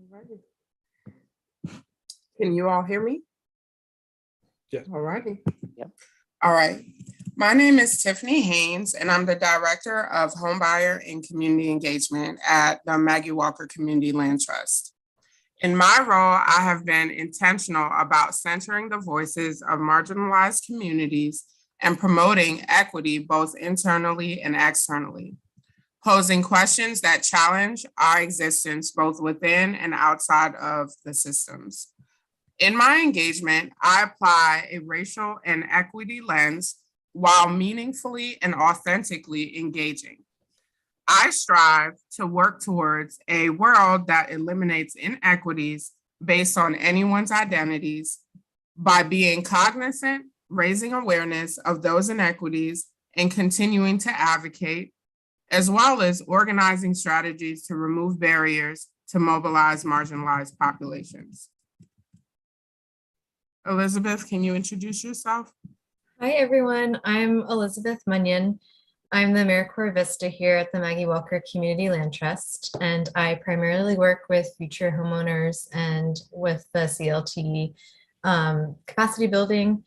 Alrighty. Can you all hear me? Yes. All righty. Yep. All right. My name is Tiffany Haynes, and I'm the Director of Homebuyer and Community Engagement at the Maggie Walker Community Land Trust. In my role, I have been intentional about centering the voices of marginalized communities and promoting equity both internally and externally, posing questions that challenge our existence both within and outside of the systems. In my engagement, I apply a racial and equity lens while meaningfully and authentically engaging. I strive to work towards a world that eliminates inequities based on anyone's identities by being cognizant, raising awareness of those inequities, and continuing to advocate, as well as organizing strategies to remove barriers to mobilize marginalized populations. Elizabeth, can you introduce yourself? Hi, everyone. I'm Elizabeth Munyon. I'm the AmeriCorps Vista here at the Maggie Walker Community Land Trust, and I primarily work with future homeowners and with the CLT capacity building.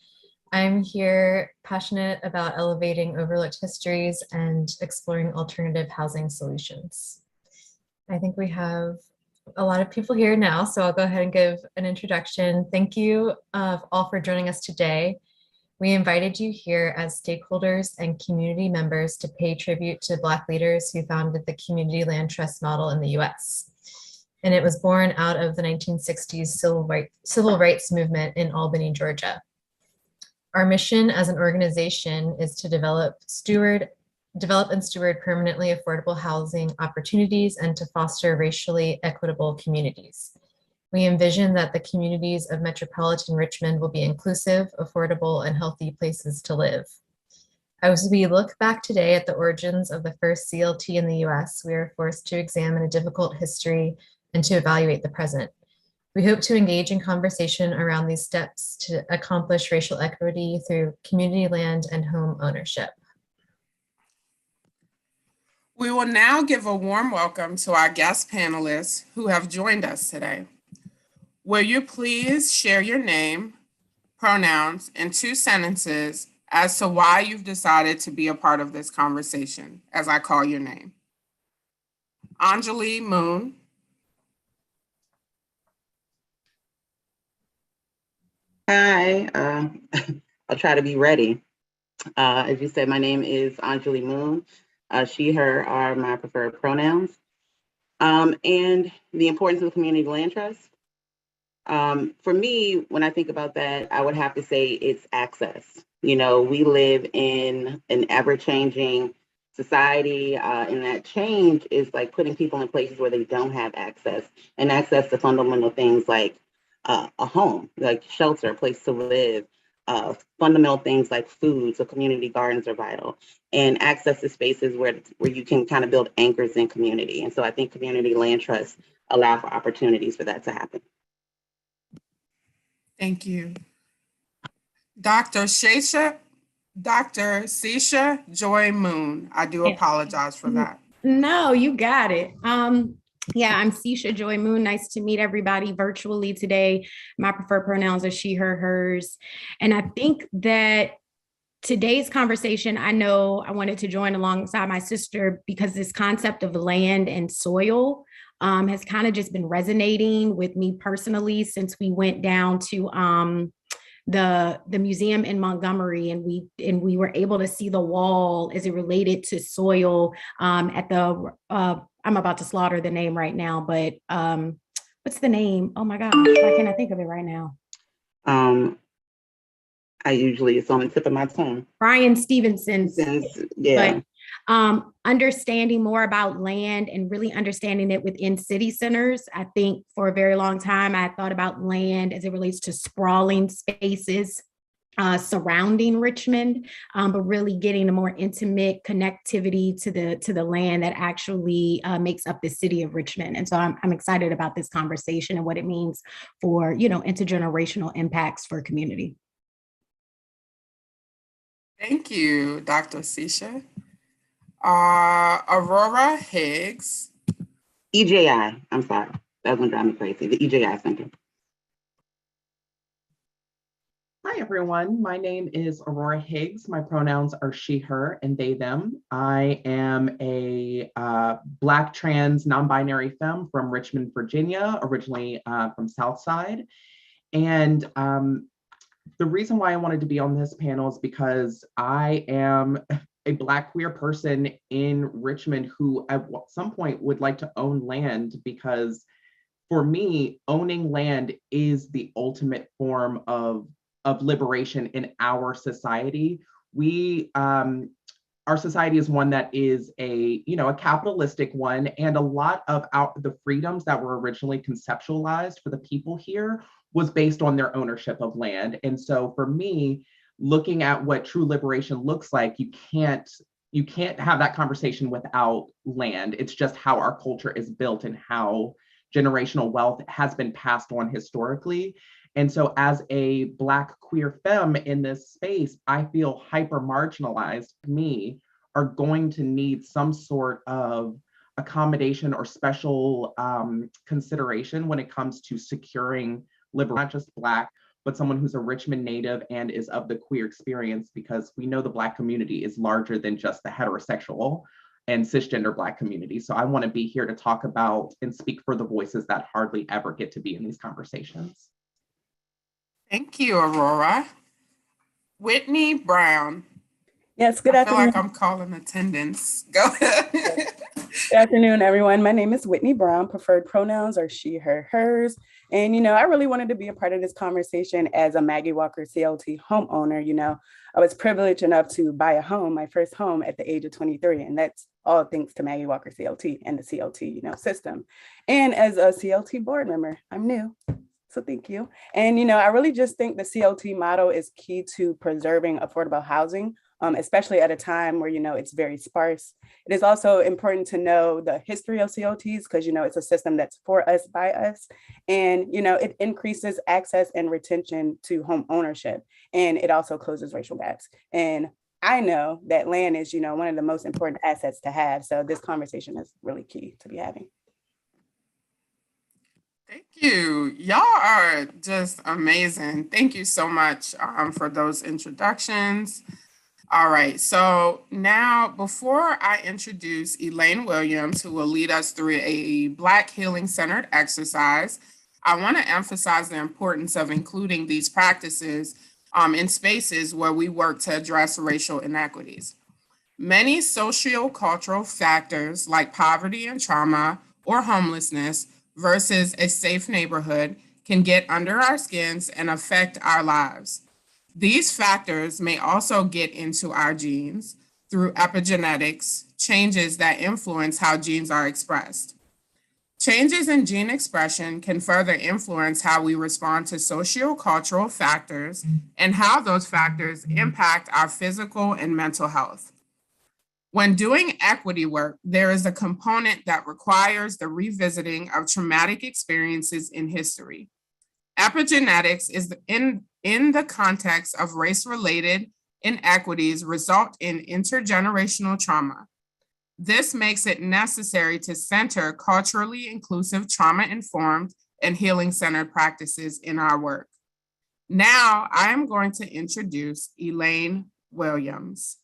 I'm here passionate about elevating overlooked histories and exploring alternative housing solutions. I think we have a lot of people here now, so I'll go ahead and give an introduction. Thank you all for joining us today. We invited you here as stakeholders and community members to pay tribute to Black leaders who founded the Community Land Trust model in the US. And it was born out of the 1960s civil rights movement in Albany, Georgia. Our mission as an organization is to develop and steward permanently affordable housing opportunities and to foster racially equitable communities. We envision that the communities of metropolitan Richmond will be inclusive, affordable, and healthy places to live. As we look back today at the origins of the first CLT in the US, we are forced to examine a difficult history and to evaluate the present. We hope to engage in conversation around these steps to accomplish racial equity through community land and home ownership. We will now give a warm welcome to our guest panelists who have joined us today. Will you please share your name, pronouns, and 2 sentences as to why you've decided to be a part of this conversation as I call your name? Anjali Moon. Hi, I'll try to be ready. As you said, my name is Anjali Moon. She, her are my preferred pronouns. And the importance of the Community Land Trust. For me, when I think about that, I would have to say it's access. You know, we live in an ever-changing society, and that change is like putting people in places where they don't have access, and access to fundamental things like a home, like shelter, a place to live, fundamental things like food, so community gardens are vital, and access to spaces where you can kind of build anchors in community. And so I think community land trusts allow for opportunities for that to happen. Thank you. Dr. Sisha Joy Moon. I do apologize for that. No, you got it. Yeah, I'm Sisha Joy Moon. Nice to meet everybody virtually today. My preferred pronouns are she, her, hers. And I think that today's conversation, I know I wanted to join alongside my sister because this concept of land and soil has kind of just been resonating with me personally since we went down to the museum in Montgomery, and we were able to see the wall as it related to soil at the I'm about to slaughter the name right now, but what's the name? Oh my gosh, why can't I think of it right now? It's on the tip of my tongue. Bryan Stevenson's. Yeah. But, understanding more about land and really understanding it within city centers. I think for a very long time, I thought about land as it relates to sprawling spaces surrounding Richmond, but really getting a more intimate connectivity to the land that actually makes up the city of Richmond. And so I'm excited about this conversation and what it means for, intergenerational impacts for community. Thank you, Dr. Sisha. Aurora Higgs. EJI, I'm sorry. That's gonna drive me crazy. The EJI Center. Hi, everyone. My name is Aurora Higgs. My pronouns are she, her, and they, them. I am a Black trans non-binary femme from Richmond, Virginia, originally from Southside. And the reason why I wanted to be on this panel is because I am a Black queer person in Richmond who at some point would like to own land, because for me, owning land is the ultimate form of liberation in our society. Our society is one that is a capitalistic one, and a lot of the freedoms that were originally conceptualized for the people here was based on their ownership of land. And so for me, looking at what true liberation looks like, you can't have that conversation without land. It's just how our culture is built and how generational wealth has been passed on historically. And so as a Black queer femme in this space, I feel hyper marginalized. Me are going to need some sort of accommodation or special consideration when it comes to securing liberation, not just Black, but someone who's a Richmond native and is of the queer experience, because we know the Black community is larger than just the heterosexual and cisgender Black community. So I want to be here to talk about and speak for the voices that hardly ever get to be in these conversations. Thank you, Aurora. Whitney Brown. Yes, good I feel afternoon. like I'm calling attendance. Go ahead. Good afternoon, everyone. My name is Whitney Brown. Preferred pronouns are she, her, hers. And, I really wanted to be a part of this conversation as a Maggie Walker CLT homeowner. I was privileged enough to buy a home, my first home, at the age of 23. And that's all thanks to Maggie Walker CLT and the CLT, system. And as a CLT board member, I'm new. So thank you. And, I really just think the CLT model is key to preserving affordable housing, especially at a time where, it's very sparse. It is also important to know the history of CLTs because, it's a system that's for us, by us. And, it increases access and retention to home ownership. And it also closes racial gaps. And I know that land is, one of the most important assets to have. So this conversation is really key to be having. Thank you. Y'all are just amazing. Thank you so much for those introductions. All right, so now before I introduce Elaine Williams, who will lead us through a Black Healing Centered exercise, I want to emphasize the importance of including these practices in spaces where we work to address racial inequities. Many socio-cultural factors like poverty and trauma or homelessness versus a safe neighborhood can get under our skins and affect our lives. These factors may also get into our genes through epigenetics, changes that influence how genes are expressed. Changes in gene expression can further influence how we respond to socio-cultural factors and how those factors impact our physical and mental health. When doing equity work, there is a component that requires the revisiting of traumatic experiences in history. Epigenetics is in the context of race-related inequities result in intergenerational trauma. This makes it necessary to center culturally inclusive, trauma-informed, and healing-centered practices in our work. Now, I am going to introduce Elaine Williams.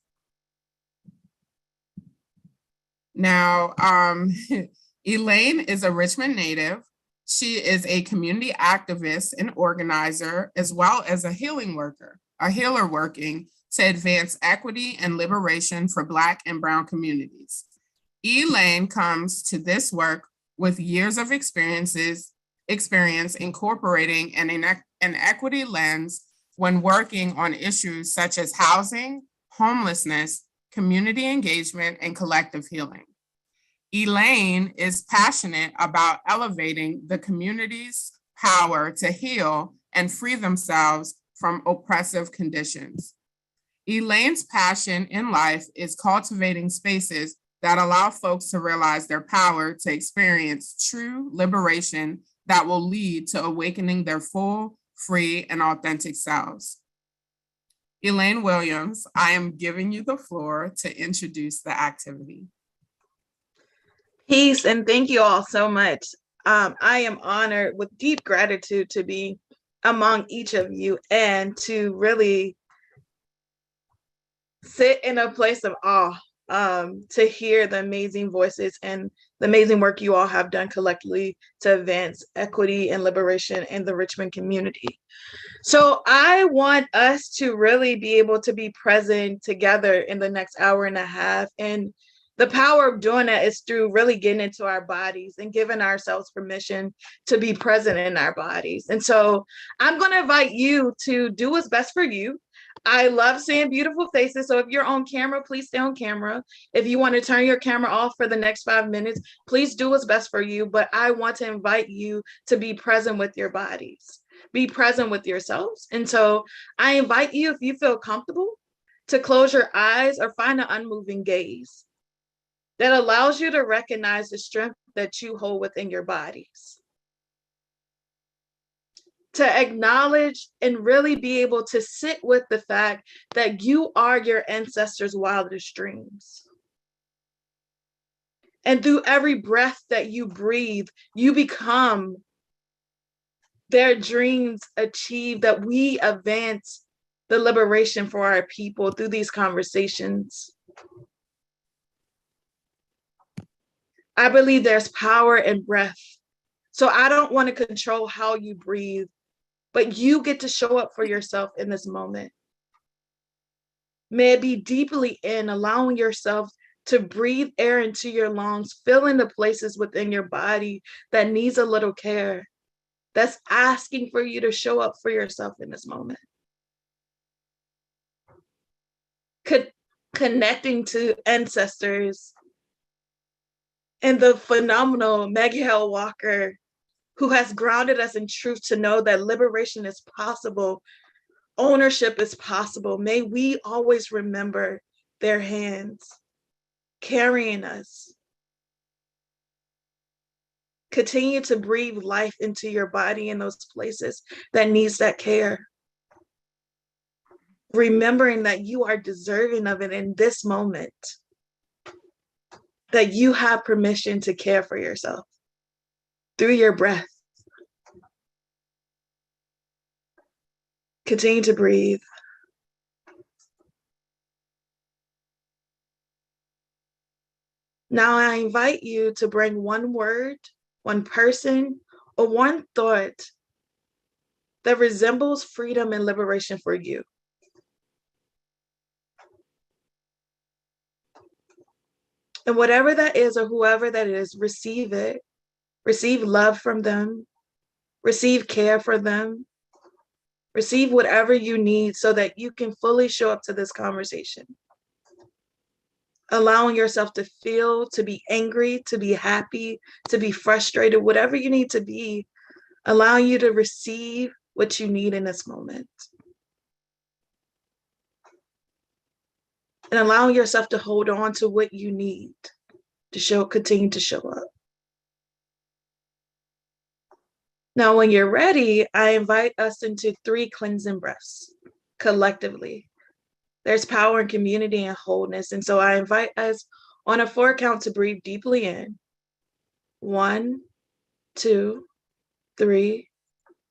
Now, Elaine is a Richmond native. She is a community activist and organizer, as well as a healer working to advance equity and liberation for Black and Brown communities. Elaine comes to this work with years of experience incorporating an equity lens when working on issues such as housing, homelessness, community engagement, and collective healing. Elaine is passionate about elevating the community's power to heal and free themselves from oppressive conditions. Elaine's passion in life is cultivating spaces that allow folks to realize their power to experience true liberation that will lead to awakening their full, free, and authentic selves. Elaine Williams, I am giving you the floor to introduce the activity. Peace, and thank you all so much. I am honored with deep gratitude to be among each of you and to really sit in a place of awe to hear the amazing voices and the amazing work you all have done collectively to advance equity and liberation in the Richmond community. So I want us to really be able to be present together in the next hour and a half. And the power of doing that is through really getting into our bodies and giving ourselves permission to be present in our bodies. And so I'm going to invite you to do what's best for you. I love seeing beautiful faces. So if you're on camera, please stay on camera. If you want to turn your camera off for the next 5 minutes, please do what's best for you. But I want to invite you to be present with your bodies. Be present with yourselves. And so I invite you, if you feel comfortable, to close your eyes or find an unmoving gaze that allows you to recognize the strength that you hold within your bodies. To acknowledge and really be able to sit with the fact that you are your ancestors' wildest dreams. And through every breath that you breathe, you become their dreams achieved, that we advance the liberation for our people through these conversations. I believe there's power in breath. So I don't want to control how you breathe, but you get to show up for yourself in this moment. May it be deeply in, allowing yourself to breathe air into your lungs, filling the places within your body that needs a little care. That's asking for you to show up for yourself in this moment. Connecting to ancestors and the phenomenal Maggie Walker, who has grounded us in truth to know that liberation is possible, ownership is possible. May we always remember their hands carrying us. Continue to breathe life into your body in those places that needs that care. Remembering that you are deserving of it in this moment, that you have permission to care for yourself through your breath. Continue to breathe. Now I invite you to bring one word, one person, or one thought that resembles freedom and liberation for you. And whatever that is, or whoever that is, receive it. Receive love from them. Receive care for them. Receive whatever you need so that you can fully show up to this conversation. Allowing yourself to feel, to be angry, to be happy, to be frustrated, whatever you need to be, allowing you to receive what you need in this moment. And allowing yourself to hold on to what you need to continue to show up. Now, when you're ready, I invite us into 3 cleansing breaths collectively. There's power in community and wholeness. And so I invite us on a 4 count to breathe deeply in. 1, 2, 3,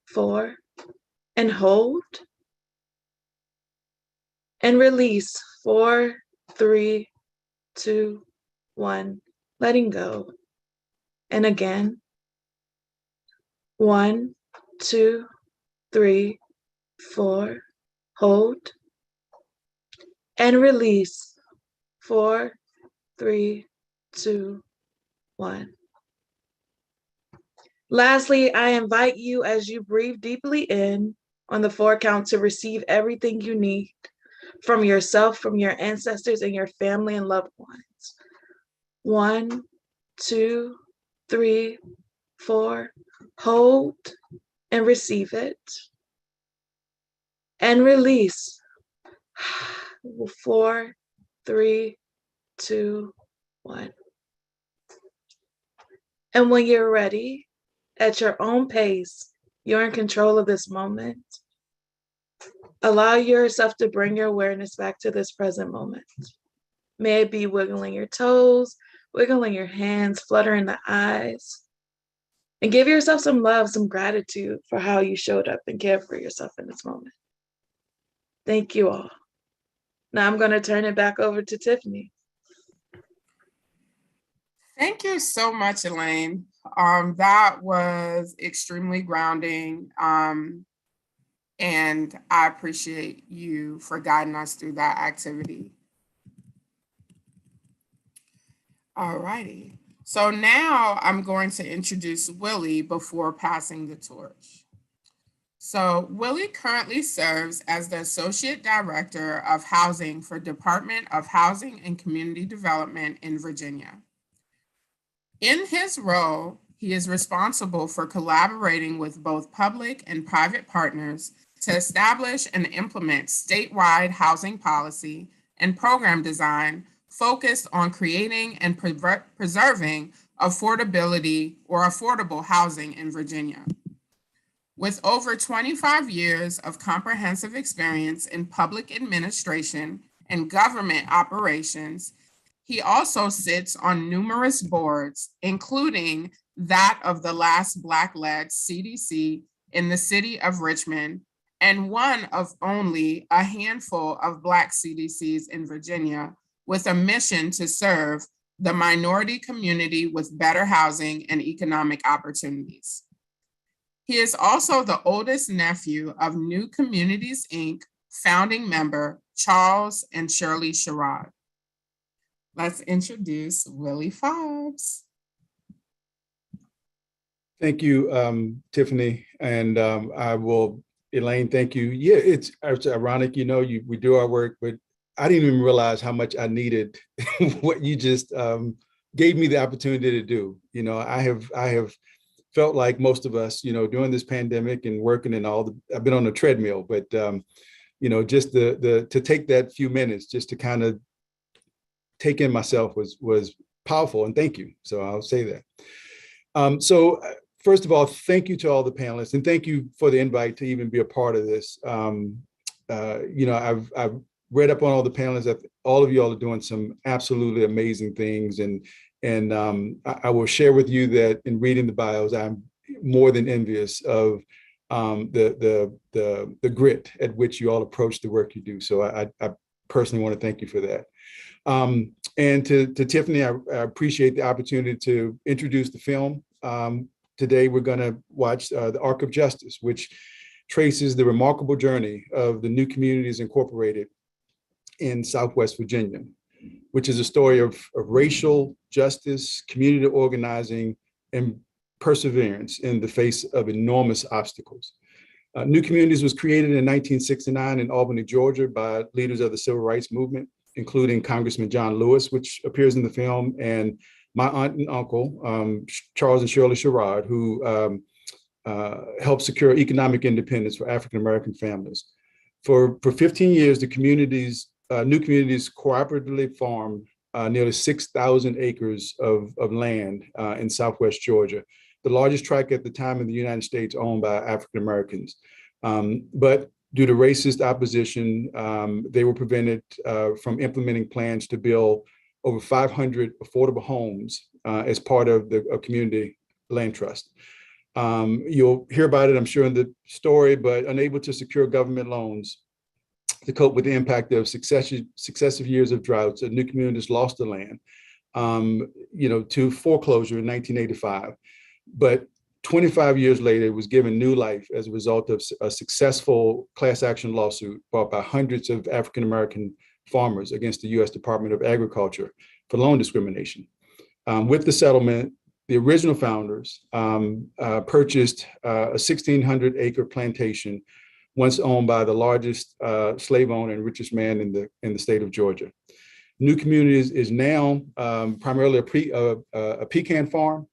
4, and hold. And release. 4, 3, 2, 1, letting go. And again. 1, 2, 3, 4, hold. And release. 4, 3, 2, 1. Lastly, I invite you as you breathe deeply in on the 4 count to receive everything you need from yourself, from your ancestors and your family and loved ones. 1, 2, 3, 4, hold and receive it. And release. 4, 3, 2, 1. And when you're ready, at your own pace, you're in control of this moment. Allow yourself to bring your awareness back to this present moment. May it be wiggling your toes, wiggling your hands, fluttering the eyes. And give yourself some love, some gratitude for how you showed up and cared for yourself in this moment. Thank you all. Now I'm going to turn it back over to Tiffany. Thank you so much, Elaine. That was extremely grounding. And I appreciate you for guiding us through that activity. All righty. So now I'm going to introduce Willie before passing the torch. So Willie currently serves as the Associate Director of Housing for Department of Housing and Community Development in Virginia. In his role, he is responsible for collaborating with both public and private partners to establish and implement statewide housing policy and program design focused on creating and preserving affordability or affordable housing in Virginia. With over 25 years of comprehensive experience in public administration and government operations, he also sits on numerous boards, including that of the last Black-led CDC in the city of Richmond, and one of only a handful of Black CDCs in Virginia, with a mission to serve the minority community with better housing and economic opportunities. He is also the oldest nephew of New Communities, Inc. founding member Charles and Shirley Sherrod. Let's introduce Willie Fobbs. Thank you, Tiffany. And Elaine, thank you. Yeah, it's ironic, we do our work, but I didn't even realize how much I needed what you just gave me the opportunity to do. I have felt like most of us, during this pandemic and working and I've been on a treadmill, but just to take that few minutes just to kind of take in myself was powerful, and thank you. So I'll say that. So first of all, thank you to all the panelists, and thank you for the invite to even be a part of this. I've read up on all the panelists. That all of you all are doing some absolutely amazing things, and I will share with you that in reading the bios, I'm more than envious of the grit at which you all approach the work you do. So I personally want to thank you for that. And to Tiffany, I appreciate the opportunity to introduce the film. Today, we're going to watch The Arc of Justice, which traces the remarkable journey of the New Communities Incorporated in Southwest Virginia, which is a story of racial justice, community organizing, and perseverance in the face of enormous obstacles. New Communities was created in 1969 in Albany, Georgia by leaders of the Civil Rights Movement, including Congressman John Lewis, which appears in the film, and my aunt and uncle, Charles and Shirley Sherrod, who helped secure economic independence for African-American families. For 15 years, the New Communities cooperatively farmed nearly 6,000 acres of land in Southwest Georgia, the largest tract at the time in the United States owned by African-Americans. But due to racist opposition, they were prevented from implementing plans to build over 500 affordable homes as part of the community land trust. You'll hear about it, I'm sure, in the story, but unable to secure government loans to cope with the impact of successive years of droughts, the New Communities lost the land, to foreclosure in 1985. But 25 years later, it was given new life as a result of a successful class action lawsuit brought by hundreds of African-American farmers against the U.S. Department of Agriculture for loan discrimination. With the settlement, the original founders purchased a 1,600-acre plantation once owned by the largest slave owner and richest man in the state of Georgia. New Communities is now primarily a pecan farm,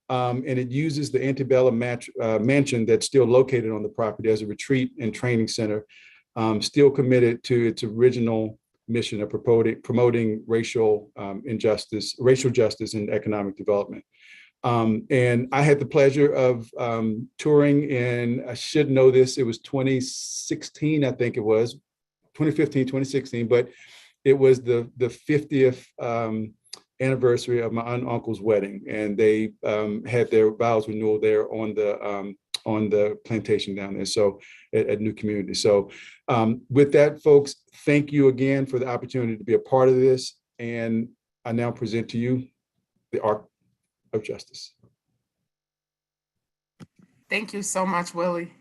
and it uses the antebellum mansion that's still located on the property as a retreat and training center, still committed to its original mission of promoting racial justice and economic development. And I had the pleasure of touring in, I should know this, it was 2016, I think it was, 2015, 2016, but it was the 50th anniversary of my aunt and uncle's wedding, and they had their vows renewal there on the plantation down there, so at New Community. So with that, folks, thank you again for the opportunity to be a part of this, and I now present to you the arc of justice. Thank you so much, Willie.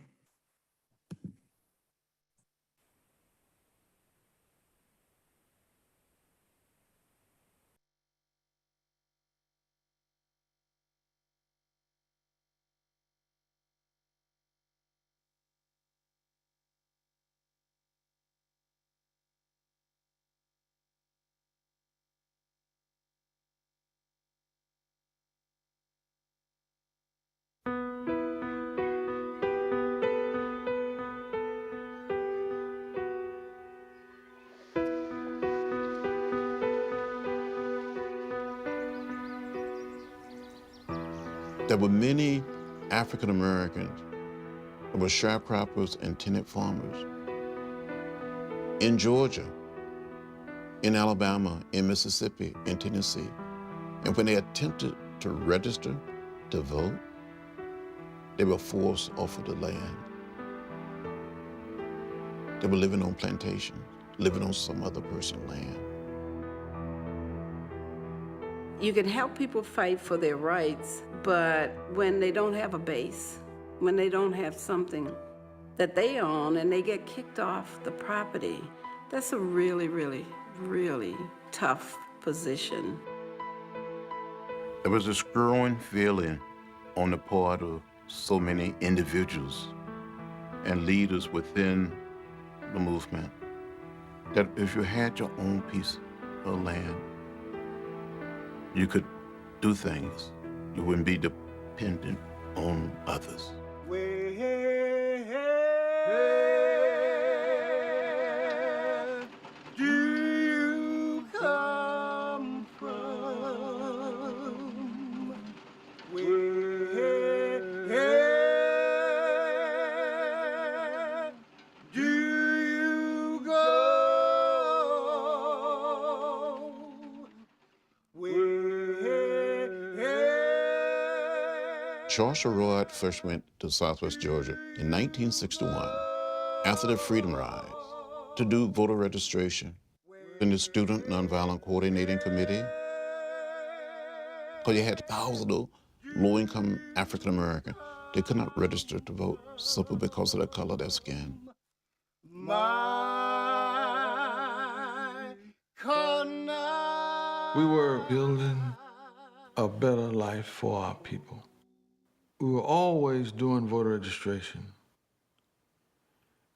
There were many African Americans that were sharecroppers and tenant farmers in Georgia, in Alabama, in Mississippi, in Tennessee. And when they attempted to register to vote, they were forced off of the land. They were living on plantations, living on some other person's land. You can help people fight for their rights, but when they don't have a base, when they don't have something that they own and they get kicked off the property, that's a really, really, really tough position. There was this growing feeling on the part of so many individuals and leaders within the movement that if you had your own piece of land, you could do things. You wouldn't be dependent on others. Where do you come from? Where do you go? George Sherrod first went to Southwest Georgia in 1961 after the Freedom Rise to do voter registration in the Student Nonviolent Coordinating Committee. Because you had thousands of low-income African Americans. They could not register to vote simply because of the color of their skin. We were building a better life for our people. We were always doing voter registration,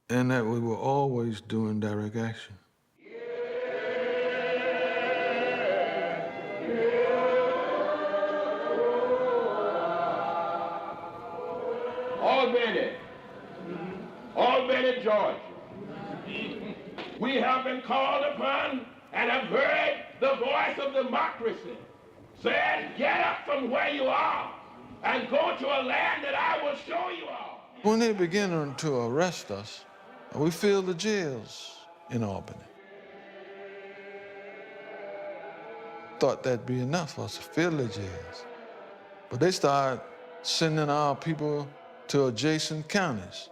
and that we were always doing direct action. Albany, Georgia. We have been called upon and have heard the voice of democracy saying, get up from where you are and go to a land that I will show you all. When they began to arrest us, we filled the jails in Albany. Thought that'd be enough for us to fill the jails. But they started sending our people to adjacent counties.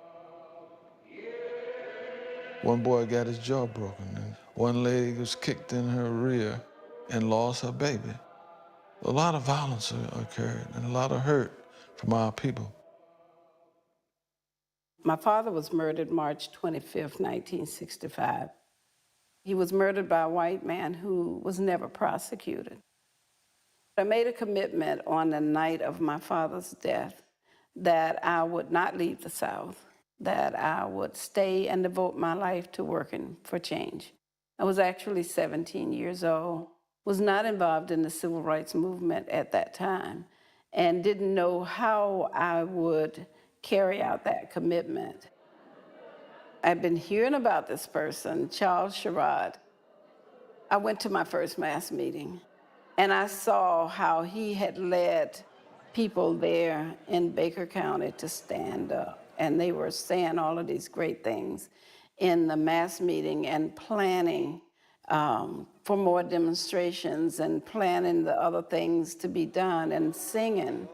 One boy got his jaw broken, and one lady was kicked in her rear and lost her baby. A lot of violence occurred and a lot of hurt from our people. My father was murdered March 25th, 1965. He was murdered by a white man who was never prosecuted. I made a commitment on the night of my father's death that I would not leave the South, that I would stay and devote my life to working for change. I was actually 17 years old, was not involved in the civil rights movement at that time, and didn't know how I would carry out that commitment. I've been hearing about this person, Charles Sherrod. I went to my first mass meeting, and I saw how he had led people there in Baker County to stand up. And they were saying all of these great things in the mass meeting and planning for more demonstrations and planning the other things to be done and singing.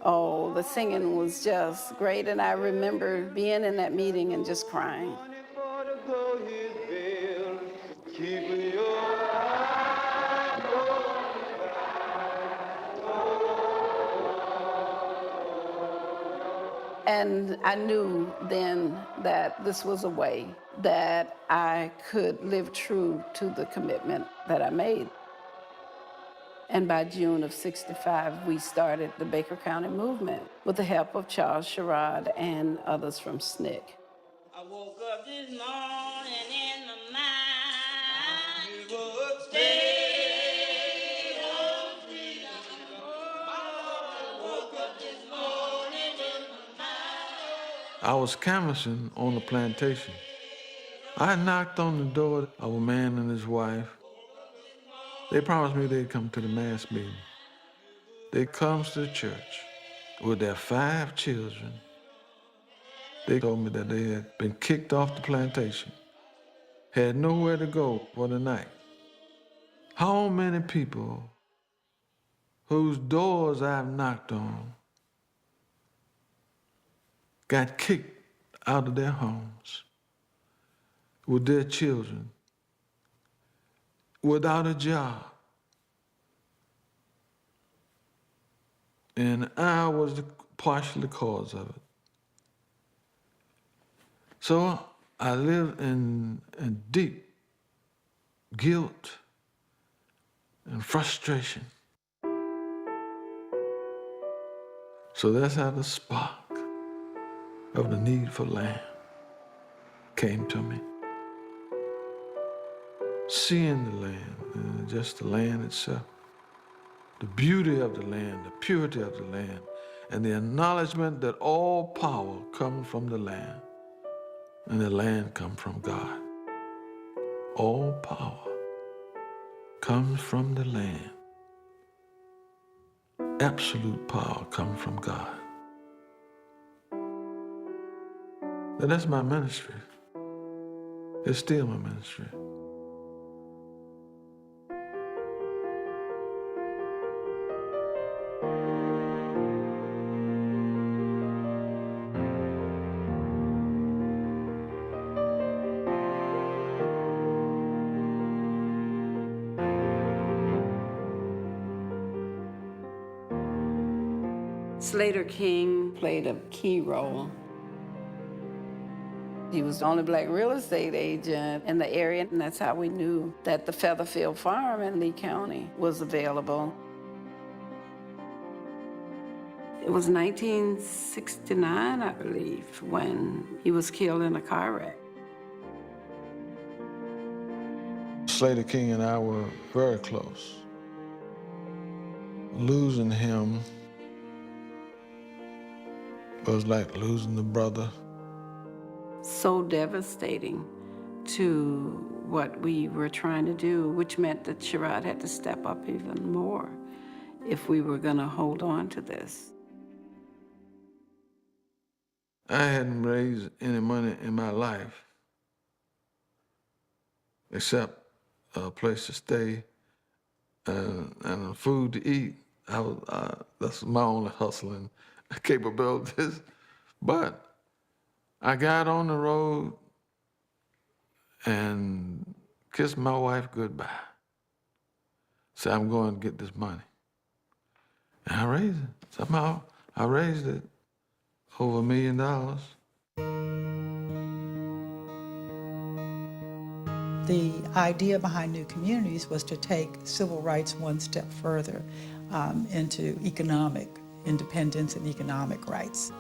Oh, the singing was just great. And I remember being in that meeting and just crying. And I knew then that this was a way that I could live true to the commitment that I made. And by June of '65, we started the Baker County movement with the help of Charles Sherrod and others from SNCC. I woke up this morning in my mind. Stay on freedom. I woke up this morning in my mind. I was canvassing on the plantation. I knocked on the door of a man and his wife. They promised me they'd come to the mass meeting. They come to the church with their 5 children. They told me that they had been kicked off the plantation, had nowhere to go for the night. How many people whose doors I've knocked on got kicked out of their homes with their children, without a job? And I was partially the cause of it. So I lived in deep guilt and frustration. So that's how the spark of the need for land came to me. Seeing the land, just the land itself, the beauty of the land, the purity of the land, and the acknowledgement that all power comes from the land, and the land comes from God. All power comes from the land. Absolute power comes from God. And that's my ministry. It's still my ministry. Slater King played a key role. He was the only Black real estate agent in the area, and that's how we knew that the Featherfield Farm in Lee County was available. It was 1969, I believe, when he was killed in a car wreck. Slater King and I were very close. Losing him was like losing a brother. So devastating to what we were trying to do, which meant that Sherrod had to step up even more if we were going to hold on to this. I hadn't raised any money in my life except a place to stay and food to eat. That's my only hustling capabilities. But I got on the road and kissed my wife goodbye. Said, I'm going to get this money. And I raised it. Somehow I raised it over $1 million. The idea behind New Communities was to take civil rights one step further into economic independence and economic rights,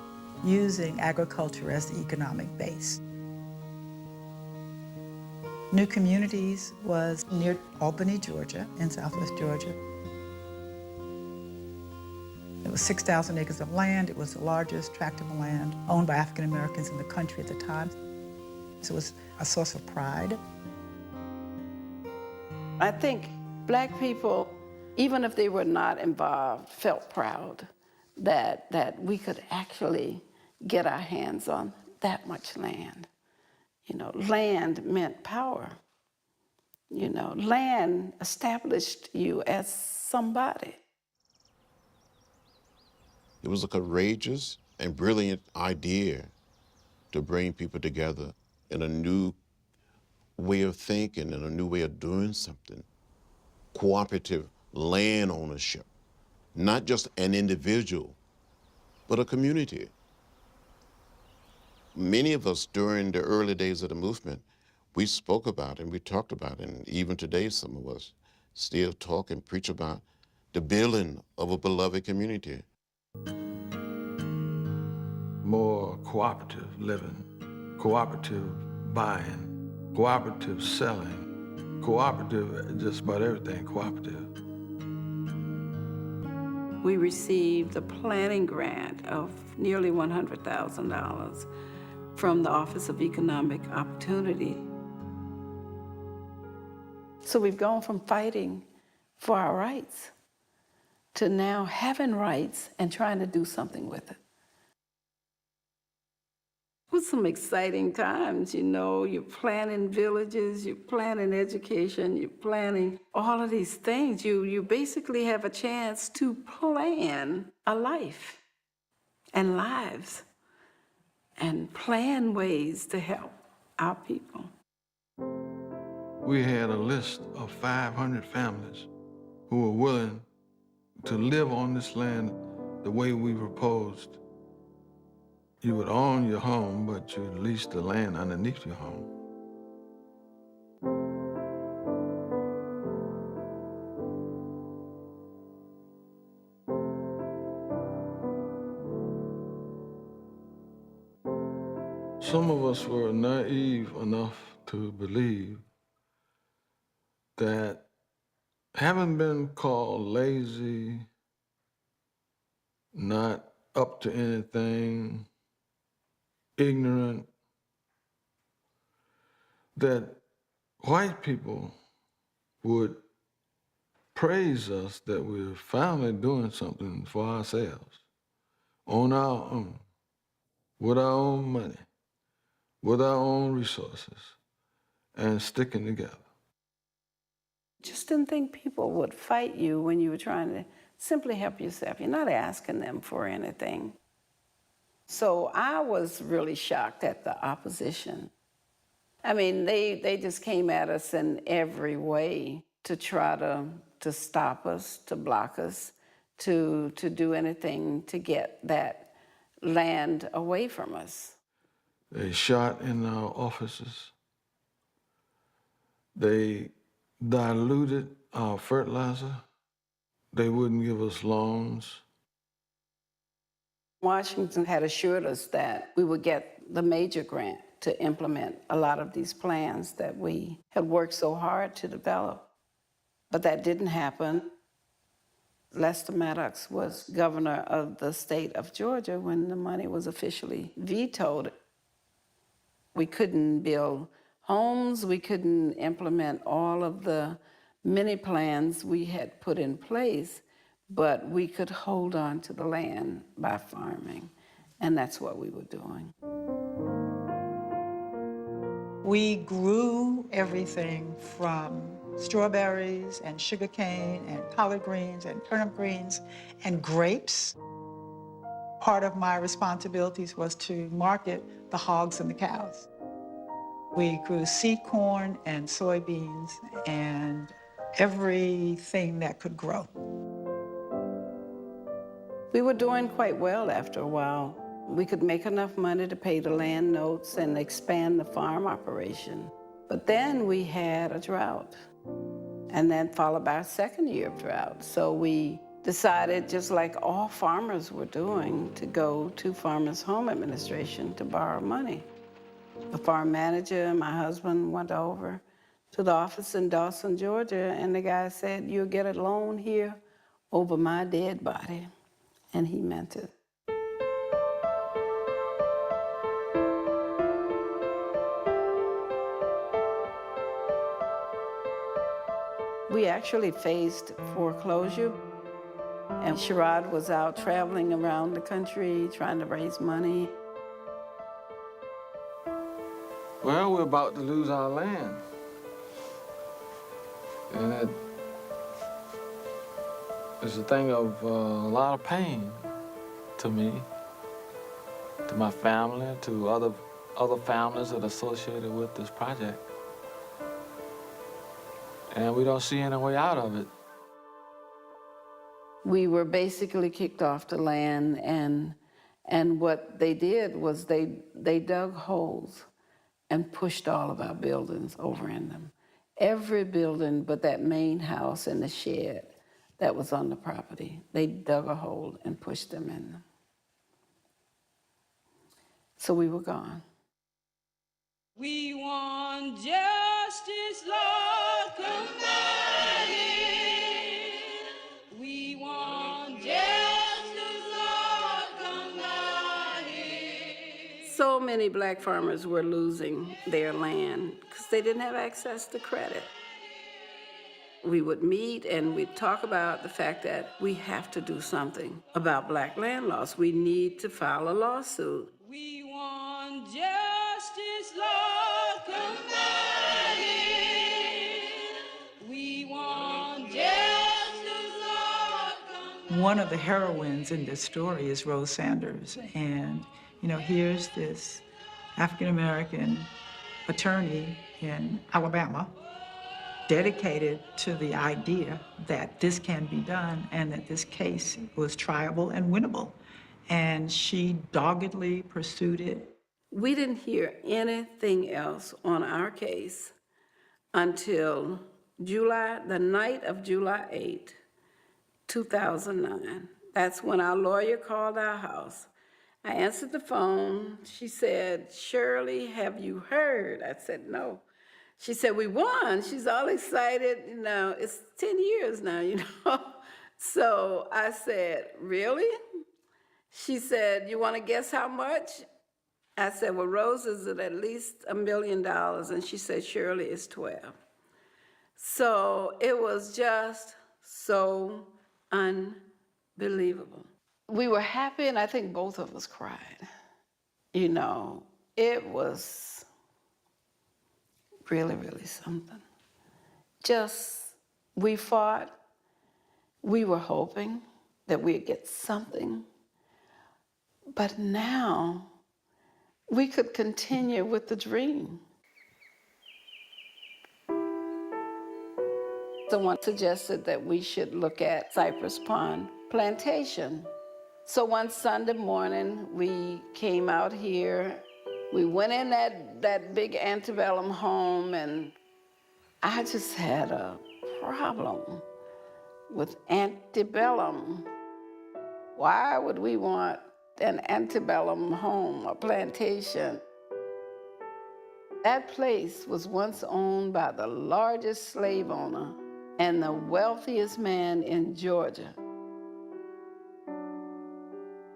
using agriculture as the economic base. New Communities was near Albany, Georgia, in Southwest Georgia. It was 6,000 acres of land. It was the largest tract of land owned by African Americans in the country at the time. So it was a source of pride. I think Black people, even if they were not involved, felt proud that we could actually get our hands on that much land. You know, land meant power. You know, land established you as somebody. It was a courageous and brilliant idea to bring people together in a new way of thinking and a new way of doing something. Cooperative land ownership, not just an individual, but a community. Many of us during the early days of the movement, we spoke about and we talked about, and even today some of us still talk and preach about the building of a beloved community. More cooperative living, cooperative buying, cooperative selling, cooperative, just about everything cooperative. We received a planning grant of nearly $100,000 from the Office of Economic Opportunity. So we've gone from fighting for our rights to now having rights and trying to do something with it. It was some exciting times, you know, you're planning villages, you're planning education, you're planning all of these things. You basically have a chance to plan a life and lives and plan ways to help our people. We had a list of 500 families who were willing to live on this land the way we proposed. You would own your home, but you'd lease the land underneath your home. Some of us were naive enough to believe that having been called lazy, not up to anything, ignorant, that white people would praise us that we're finally doing something for ourselves, on our own, with our own money, with our own resources, and sticking together. Just didn't think people would fight you when you were trying to simply help yourself. You're not asking them for anything. So I was really shocked at the opposition. I mean, they just came at us in every way to try to stop us, to block us, to do anything to get that land away from us. They shot in our offices. They diluted our fertilizer. They wouldn't give us loans. Washington had assured us that we would get the major grant to implement a lot of these plans that we had worked so hard to develop. But that didn't happen. Lester Maddox was governor of the state of Georgia when the money was officially vetoed. We couldn't build homes, we couldn't implement all of the many plans we had put in place, but we could hold on to the land by farming, and that's what we were doing. We grew everything from strawberries and sugarcane and collard greens and turnip greens and grapes. Part of my responsibilities was to market the hogs and the cows. We grew seed corn and soybeans and everything that could grow. We were doing quite well after a while. We could make enough money to pay the land notes and expand the farm operation. But then we had a drought, and then followed by a second year of drought. So we decided, just like all farmers were doing, to go to Farmers Home Administration to borrow money. The farm manager and my husband went over to the office in Dawson, Georgia, and the guy said, "You'll get a loan here over my dead body." And he meant it. We actually faced foreclosure, and Sherrod was out traveling around the country trying to raise money. Well, we're about to lose our land. And it's a thing of a lot of pain to me, to my family, to other families that are associated with this project. And we don't see any way out of it. We were basically kicked off the land, and what they did was they dug holes and pushed all of our buildings over in them. Every building but that main house and the shed that was on the property, they dug a hole and pushed them in them. So we were gone. We want justice, Lord, come by here. We want justice, Lord, come by here. So many black farmers were losing their land because they didn't have access to credit. We would meet and we'd talk about the fact that we have to do something about black land loss. We need to file a lawsuit. We want justice, Lord, come by here. We want justice, Lord, come by. One of the heroines in this story is Rose Sanders. And, here's this African-American attorney in Alabama dedicated to the idea that this can be done and that this case was triable and winnable. And she doggedly pursued it. We didn't hear anything else on our case until the night of July 8, 2009. That's when our lawyer called our house. I answered the phone. She said, "Shirley, have you heard?" I said, "No." She said, "We won." She's all excited. It's 10 years now, So I said, "Really?" She said, "You want to guess how much?" I said, "Well, Rose is at least $1 million." And she said, "Shirley, it's 12. So it was just so unbelievable. We were happy, and I think both of us cried. It was really, really something. We fought. We were hoping that we'd get something. But now we could continue with the dream. Someone suggested that we should look at Cypress Pond Plantation. So one Sunday morning, we came out here. We went in that big antebellum home, and I just had a problem with antebellum. Why would we want an antebellum home, a plantation? That place was once owned by the largest slave owner and the wealthiest man in Georgia.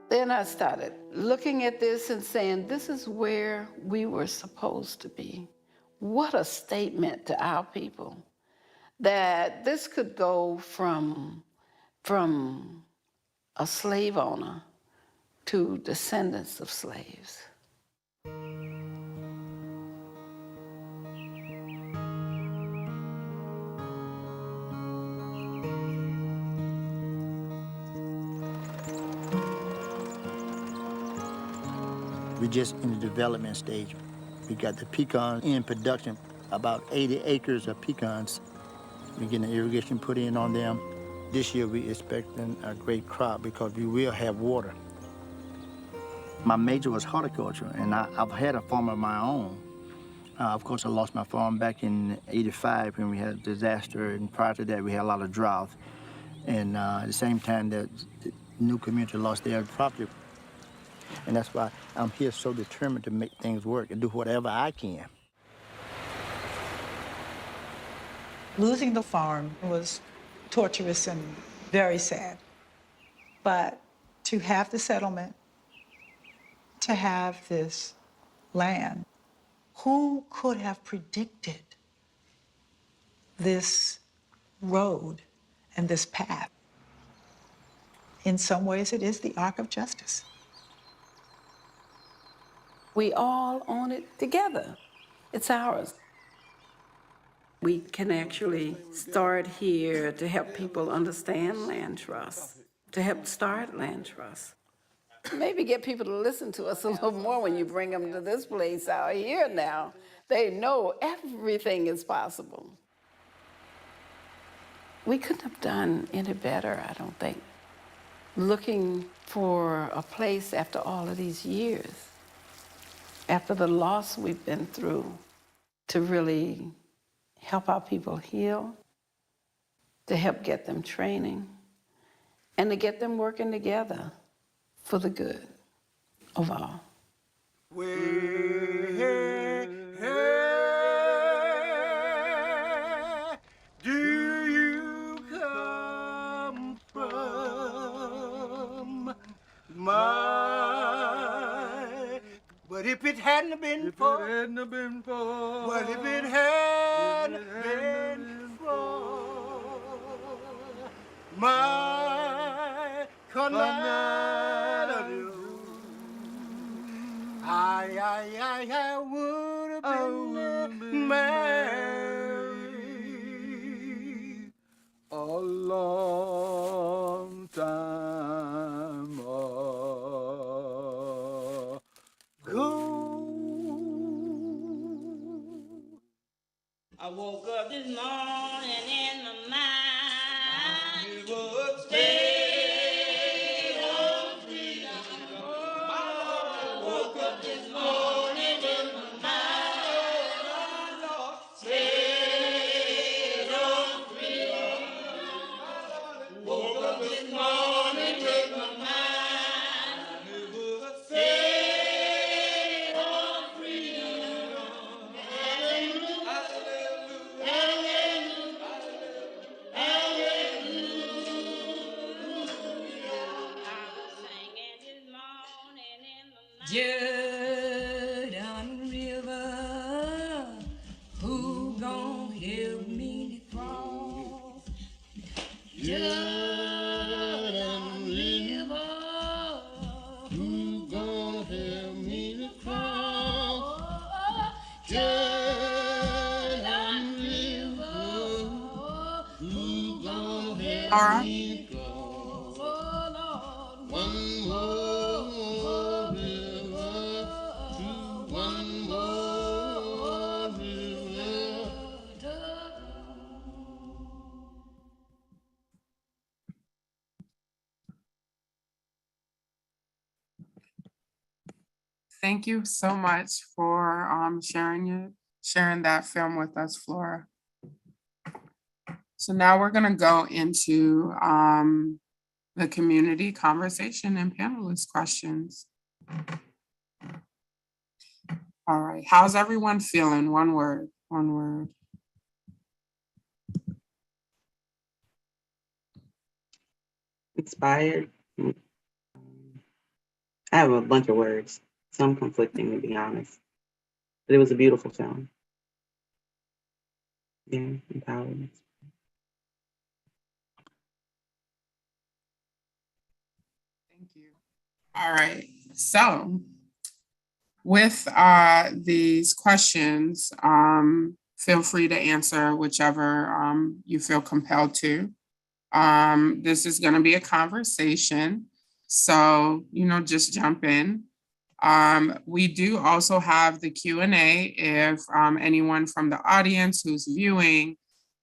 Then I started looking at this and saying, this is where we were supposed to be. What a statement to our people, that this could go from a slave owner to descendants of slaves. We're just in the development stage. We got the pecans in production, about 80 acres of pecans. We're getting the irrigation put in on them. This year we expecting a great crop because we will have water. My major was horticulture, and I've had a farm of my own. Of course, I lost my farm back in '85 when we had a disaster, and prior to that we had a lot of drought. And at the same time, the new community lost their property. And that's why I'm here so determined to make things work and do whatever I can. Losing the farm was torturous and very sad. But to have the settlement, to have this land, who could have predicted this road and this path? In some ways, it is the arc of justice. We all own it together. It's ours. We can actually start here to help people understand land trusts, to help start land trusts. Maybe get people to listen to us a little more when you bring them to this place out here now. They know everything is possible. We couldn't have done any better, I don't think. Looking for a place after all of these years, after the loss we've been through, to really help our people heal, to help get them training, and to get them working together for the good of all. Where do you come from, my? But if it hadn't been for, but if it hadn't been for my Canada, I would have been married a long time ago. I woke up this morning in my mind. It would stay on freedom. I woke up this morning in my mind. Oh, Lord, stay on freedom. Woke up this morning with my mind. It would stay on freedom. Hallelujah. Jordan River, who gon' help me to cross? Jordan River, who gon' help me to cross? Jordan River, who gon' help me to cross? Oh, Lord, one more river, one more river to Thank you so much for sharing that film with us, Flora. So now we're going to go into the community conversation and panelist questions. All right, how's everyone feeling? One word, one word. Inspired. I have a bunch of words, some conflicting to be honest, but it was a beautiful film. Yeah, empowerment. Thank you. All right, so with these questions, feel free to answer whichever you feel compelled to. This is going to be a conversation, so, just jump in. We do also have the Q&A if anyone from the audience who's viewing,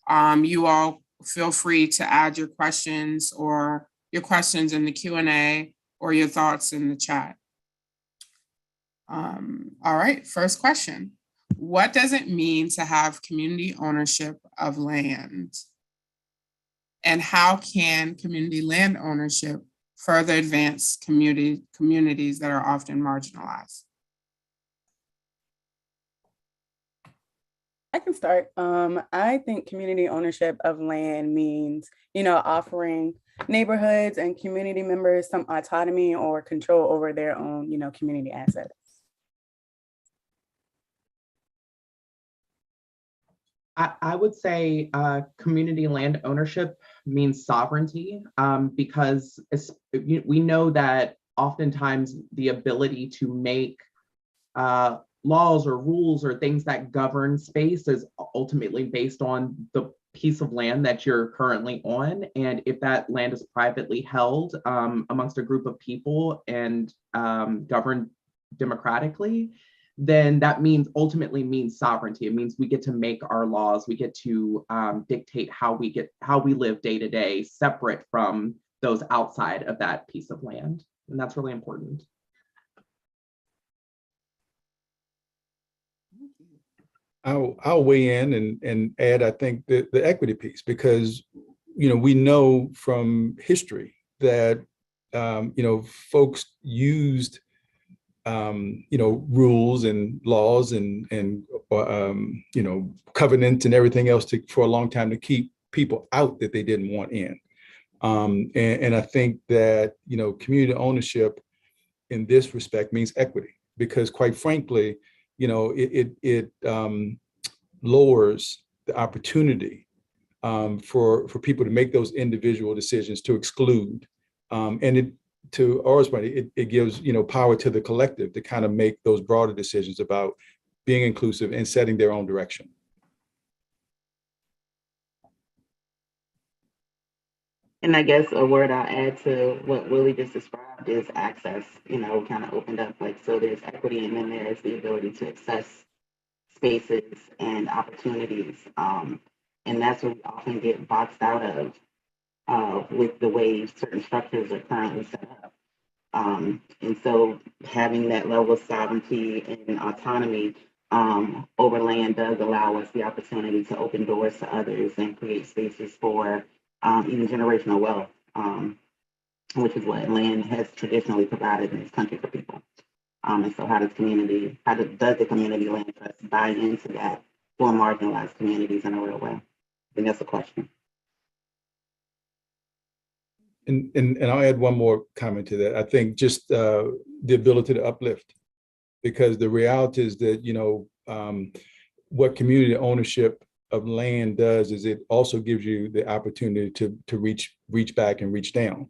you all feel free to add your questions in the Q&A or your thoughts in the chat. All right, first question. What does it mean to have community ownership of land? And how can community land ownership further advance communities that are often marginalized? I can start. I think community ownership of land means, offering neighborhoods and community members some autonomy or control over their own, community assets. I would say community land ownership means sovereignty, because we know that oftentimes the ability to make laws or rules or things that govern space is ultimately based on the piece of land that you're currently on. And if that land is privately held amongst a group of people and governed democratically, then that ultimately means sovereignty. It means we get to make our laws, we get to dictate how we live day to day, separate from those outside of that piece of land. And that's really important. I'll weigh in and add, I think, the equity piece, because, we know from history that, folks used, rules and laws and covenants and everything else for a long time to keep people out that they didn't want in. And I think that, community ownership in this respect means equity, because quite frankly, it lowers the opportunity for people to make those individual decisions to exclude. And to Aura's point, it gives power to the collective to kind of make those broader decisions about being inclusive and setting their own direction. And I guess a word I'll add to what Willie just described is access, kind of opened up, like, so there's equity and then there's the ability to access spaces and opportunities. And that's what we often get boxed out of with the way certain structures are currently set up. And so having that level of sovereignty and autonomy over land does allow us the opportunity to open doors to others and create spaces for even generational wealth, which is what land has traditionally provided in this country for people. And so does the community land trust buy into that for marginalized communities in a real way? I think that's the question. And I'll add one more comment to that. I think just the ability to uplift, because the reality is that, what community ownership of land does is it also gives you the opportunity to reach back and reach down,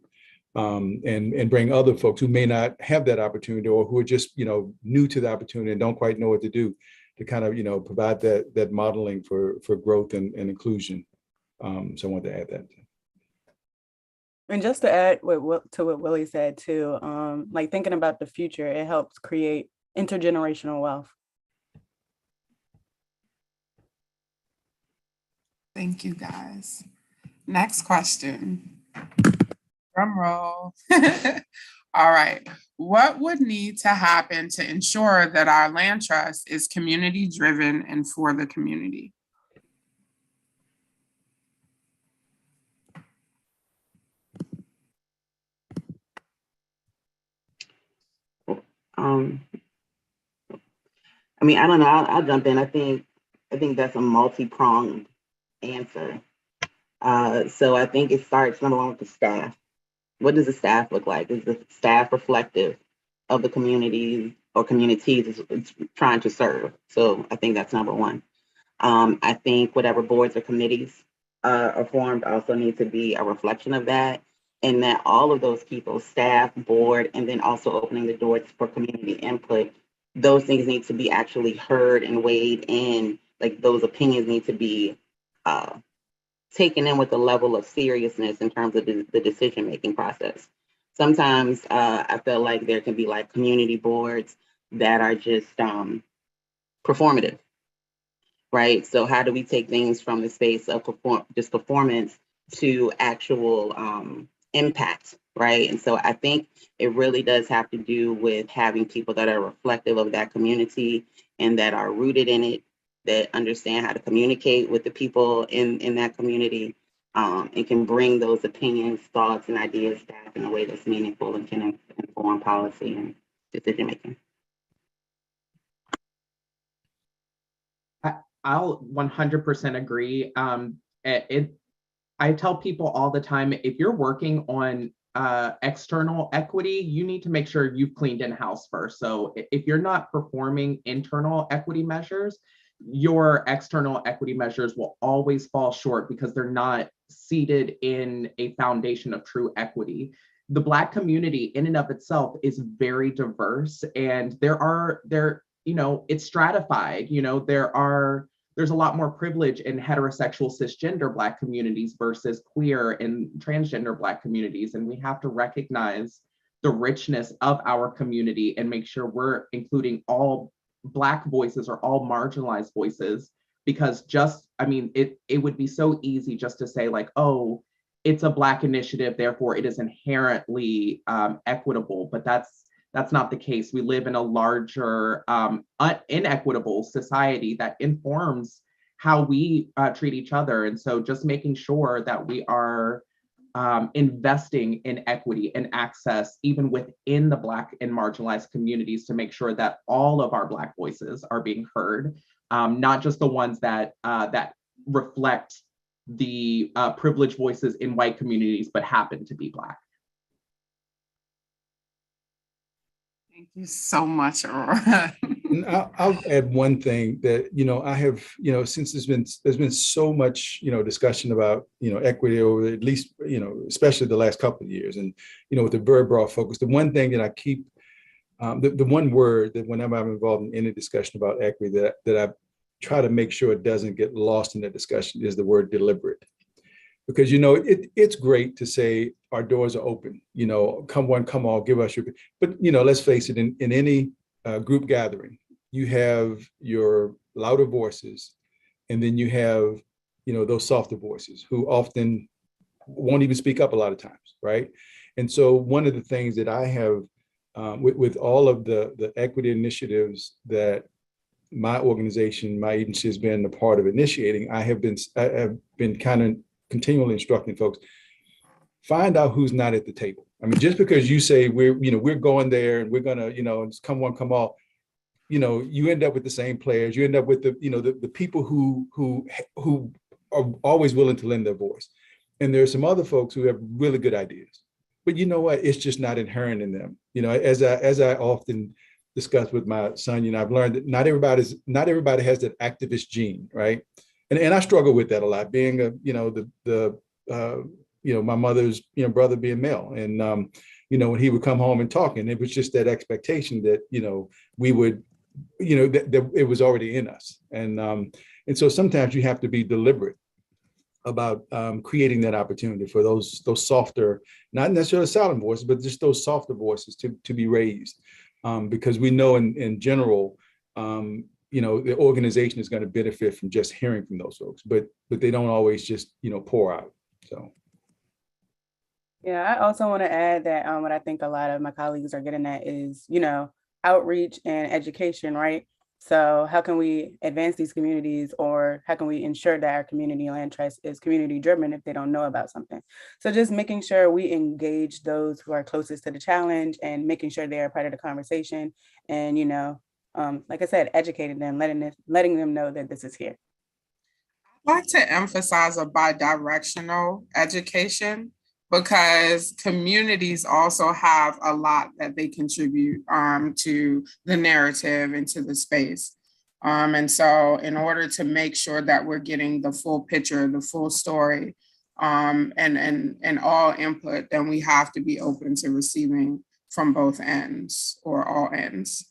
and bring other folks who may not have that opportunity or who are just new to the opportunity and don't quite know what to do, to kind of provide that modeling for growth and inclusion. So I wanted to add that. And just to add to what Willie said too, like thinking about the future, it helps create intergenerational wealth. Thank you, guys. Next question. Drum roll. All right. What would need to happen to ensure that our land trust is community driven and for the community? I don't know. I'll jump in. I think that's a multi-pronged answer. So I think it starts, number one, with the staff. What does the staff look like? Is the staff reflective of the communities or communities it's trying to serve? So I think that's number one. I think whatever boards or committees are formed also need to be a reflection of that, and that all of those people, staff, board, and then also opening the doors for community input, those things need to be actually heard and weighed in. Like, those opinions need to be taken in with a level of seriousness in terms of the decision-making process. Sometimes I feel like there can be like community boards that are just performative, right? So how do we take things from the space of performance to actual impact, right? And so I think it really does have to do with having people that are reflective of that community and that are rooted in it, that understand how to communicate with the people in that community, and can bring those opinions, thoughts, and ideas back in a way that's meaningful and can inform policy and decision making. I'll 100% agree. I tell people all the time, if you're working on external equity, you need to make sure you've cleaned in-house first. So if you're not performing internal equity measures, your external equity measures will always fall short because they're not seated in a foundation of true equity. The Black community in and of itself is very diverse, and there it's stratified. There's a lot more privilege in heterosexual cisgender Black communities versus queer and transgender Black communities. And we have to recognize the richness of our community and make sure we're including all Black voices or all marginalized voices, because it would be so easy just to say like, oh, it's a Black initiative, therefore it is inherently equitable, but that's not the case. We live in a larger inequitable society that informs how we treat each other. And so just making sure that we are investing in equity and access, even within the Black and marginalized communities, to make sure that all of our Black voices are being heard, not just the ones that reflect the privileged voices in white communities, but happen to be Black. Thank you so much, Aurora. I'll add one thing that, I have, since there's been so much, discussion about, equity over at least, especially the last couple of years, and, with the very broad focus, the one thing that I keep, the one word that whenever I'm involved in any discussion about equity that I try to make sure it doesn't get lost in the discussion is the word deliberate. Because, it's great to say our doors are open, come one, come all, give us your, but, let's face it, in any group gathering, you have your louder voices, and then you have, those softer voices who often won't even speak up a lot of times, right? And so one of the things that I have with all of the equity initiatives that my organization, my agency has been a part of initiating, I have been kind of continually instructing folks, find out who's not at the table. I mean, just because you say we're going there and we're gonna, just come one, come all, you end up with the same players. You end up with the people who are always willing to lend their voice. And there are some other folks who have really good ideas, but you know what? It's just not inherent in them. As I often discuss with my son, I've learned that not everybody has that activist gene, right? And I struggle with that a lot, being my mother's brother being male, and when he would come home and talk, and it was just that expectation that we would that it was already in us, and so sometimes you have to be deliberate about creating that opportunity for those softer, not necessarily silent voices, but just those softer voices to be raised, because we know in general. The organization is going to benefit from just hearing from those folks, but they don't always just, pour out. So. Yeah, I also want to add that what I think a lot of my colleagues are getting at is, outreach and education, right? So how can we advance these communities, or how can we ensure that our community land trust is community driven if they don't know about something? So just making sure we engage those who are closest to the challenge and making sure they are part of the conversation, and, like I said, educating them, letting them know that this is here. I'd like to emphasize a bidirectional education, because communities also have a lot that they contribute to the narrative and to the space. And so in order to make sure that we're getting the full picture, the full story, and all input, then we have to be open to receiving from both ends or all ends.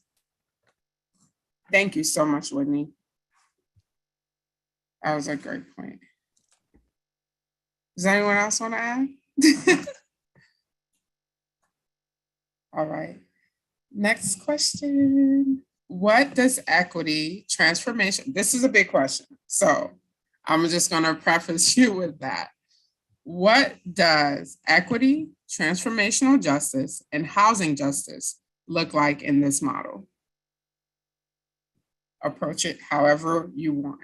Thank you so much, Whitney. That was a great point. Does anyone else want to add? All right. Next question. What does equity transformation? This is a big question, so I'm just going to preface you with that. What does equity, transformational justice, and housing justice look like in this model? Approach it however you want.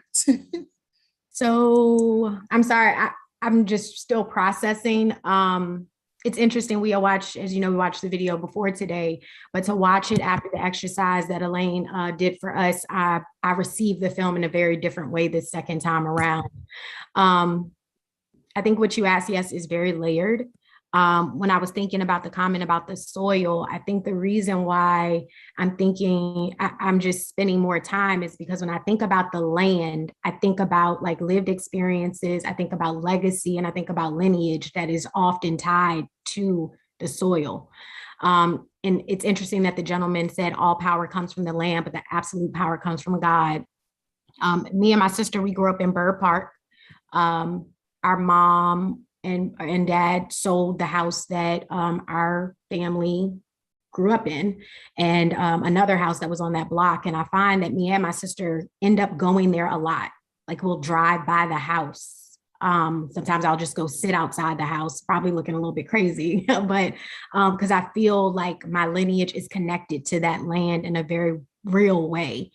So I'm sorry, I'm just still processing. It's interesting. We watched the video before today, but to watch it after the exercise that Elaine did for us, I received the film in a very different way this second time around. I think what you asked, yes, is very layered. When I was thinking about the comment about the soil, I think the reason why I'm thinking I'm just spending more time is because when I think about the land, I think about like lived experiences, I think about legacy, and I think about lineage that is often tied to the soil. And it's interesting that the gentleman said all power comes from the land, but the absolute power comes from God. Me and my sister, we grew up in Byrd Park. Our mom and dad sold the house that our family grew up in, and another house that was on that block. And I find that me and my sister end up going there a lot. Like, we'll drive by the house. Sometimes I'll just go sit outside the house, probably looking a little bit crazy, but because I feel like my lineage is connected to that land in a very real way.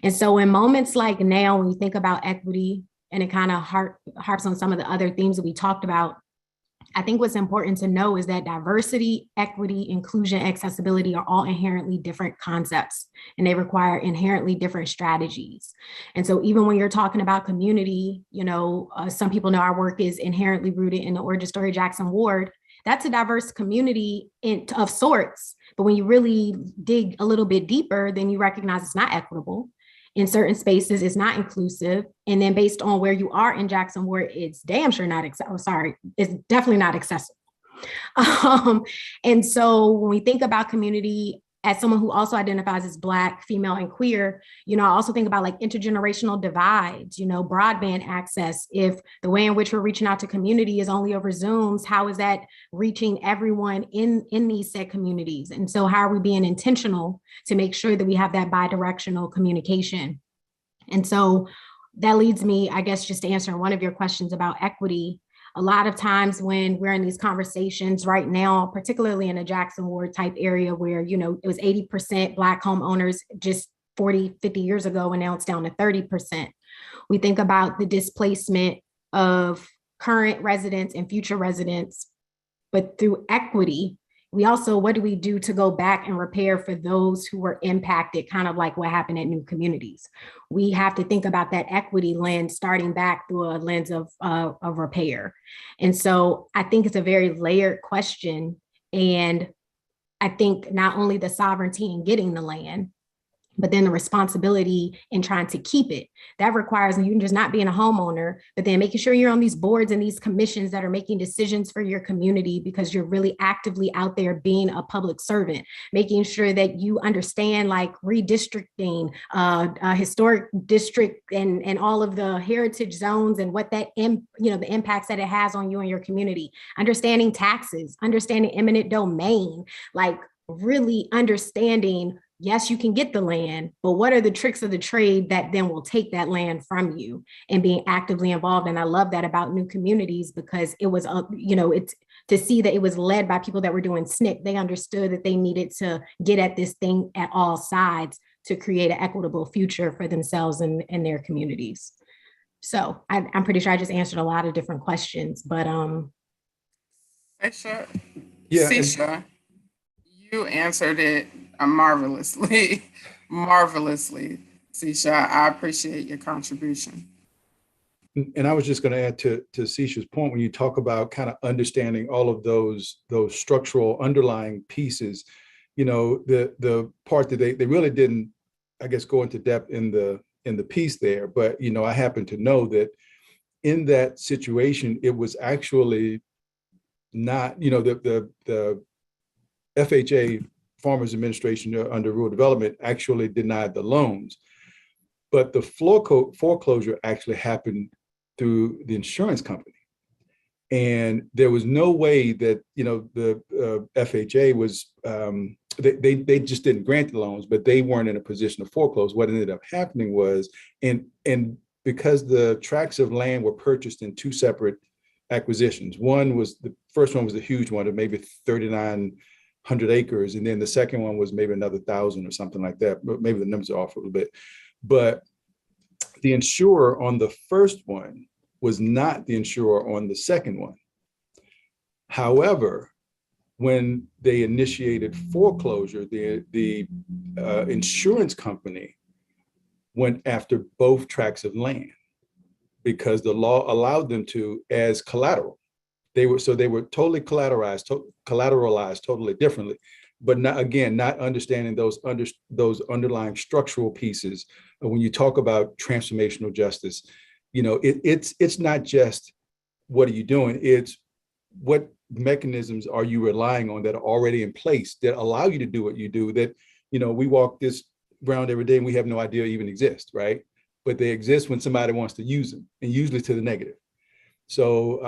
And so in moments like now, when you think about equity, and it kind of harps on some of the other themes that we talked about, I think what's important to know is that diversity, equity, inclusion, accessibility are all inherently different concepts, and they require inherently different strategies. And so even when you're talking about community, some people know our work is inherently rooted in the Origin Story Jackson Ward. That's a diverse community of sorts. But when you really dig a little bit deeper, then you recognize it's not equitable. In certain spaces, it's not inclusive. And then based on where you are in Jackson Ward, it's damn sure not, it's definitely not accessible. And so when we think about community, as someone who also identifies as Black, female, and queer, I also think about like intergenerational divides, broadband access. If the way in which we're reaching out to community is only over Zooms, how is that reaching everyone in these said communities? And so how are we being intentional to make sure that we have that bidirectional communication? And so that leads me, I guess, just to answer one of your questions about equity. A lot of times when we're in these conversations right now, particularly in a Jackson Ward type area where, it was 80% Black homeowners just 40, 50 years ago, and now it's down to 30%. We think about the displacement of current residents and future residents, but through equity, we also, what do we do to go back and repair for those who were impacted, kind of like what happened at New Communities? We have to think about that equity lens, starting back through a lens of repair. And so I think it's a very layered question. And I think not only the sovereignty in getting the land, but then the responsibility in trying to keep it. That requires you just not being a homeowner, but then making sure you're on these boards and these commissions that are making decisions for your community, because you're really actively out there being a public servant, making sure that you understand like redistricting, historic district and all of the heritage zones and what that, the impacts that it has on you and your community, understanding taxes, understanding eminent domain, like really understanding, yes, you can get the land, but what are the tricks of the trade that then will take that land from you, and being actively involved. And I love that about New Communities, because it was, it's to see that it was led by people that were doing SNCC. They understood that they needed to get at this thing at all sides to create an equitable future for themselves and their communities. So I'm pretty sure I just answered a lot of different questions, but Sisha, you answered it marvelously, Sisha. I appreciate your contribution. And I was just going to add to Sisha's point, when you talk about kind of understanding all of those structural underlying pieces, the part that they really didn't, I guess, go into depth in the piece there. But, I happen to know that in that situation, it was actually not, the FHA, Farmers Administration under rural development, actually denied the loans. But the foreclosure actually happened through the insurance company. And there was no way that, the FHA was, they just didn't grant the loans, but they weren't in a position to foreclose. What ended up happening was, and because the tracts of land were purchased in two separate acquisitions. The first one was a huge one of maybe 3,900 acres. And then the second one was maybe another 1,000 or something like that. But maybe the numbers are off a little bit. But the insurer on the first one was not the insurer on the second one. However, when they initiated foreclosure, the insurance company went after both tracts of land because the law allowed them to as collateral. They were totally collateralized totally differently, but not understanding those underlying structural pieces. When you talk about transformational justice, it's not just what are you doing, it's what mechanisms are you relying on that are already in place that allow you to do what you do, that, we walk this ground every day and we have no idea even exist, right? But they exist when somebody wants to use them, and usually to the negative. So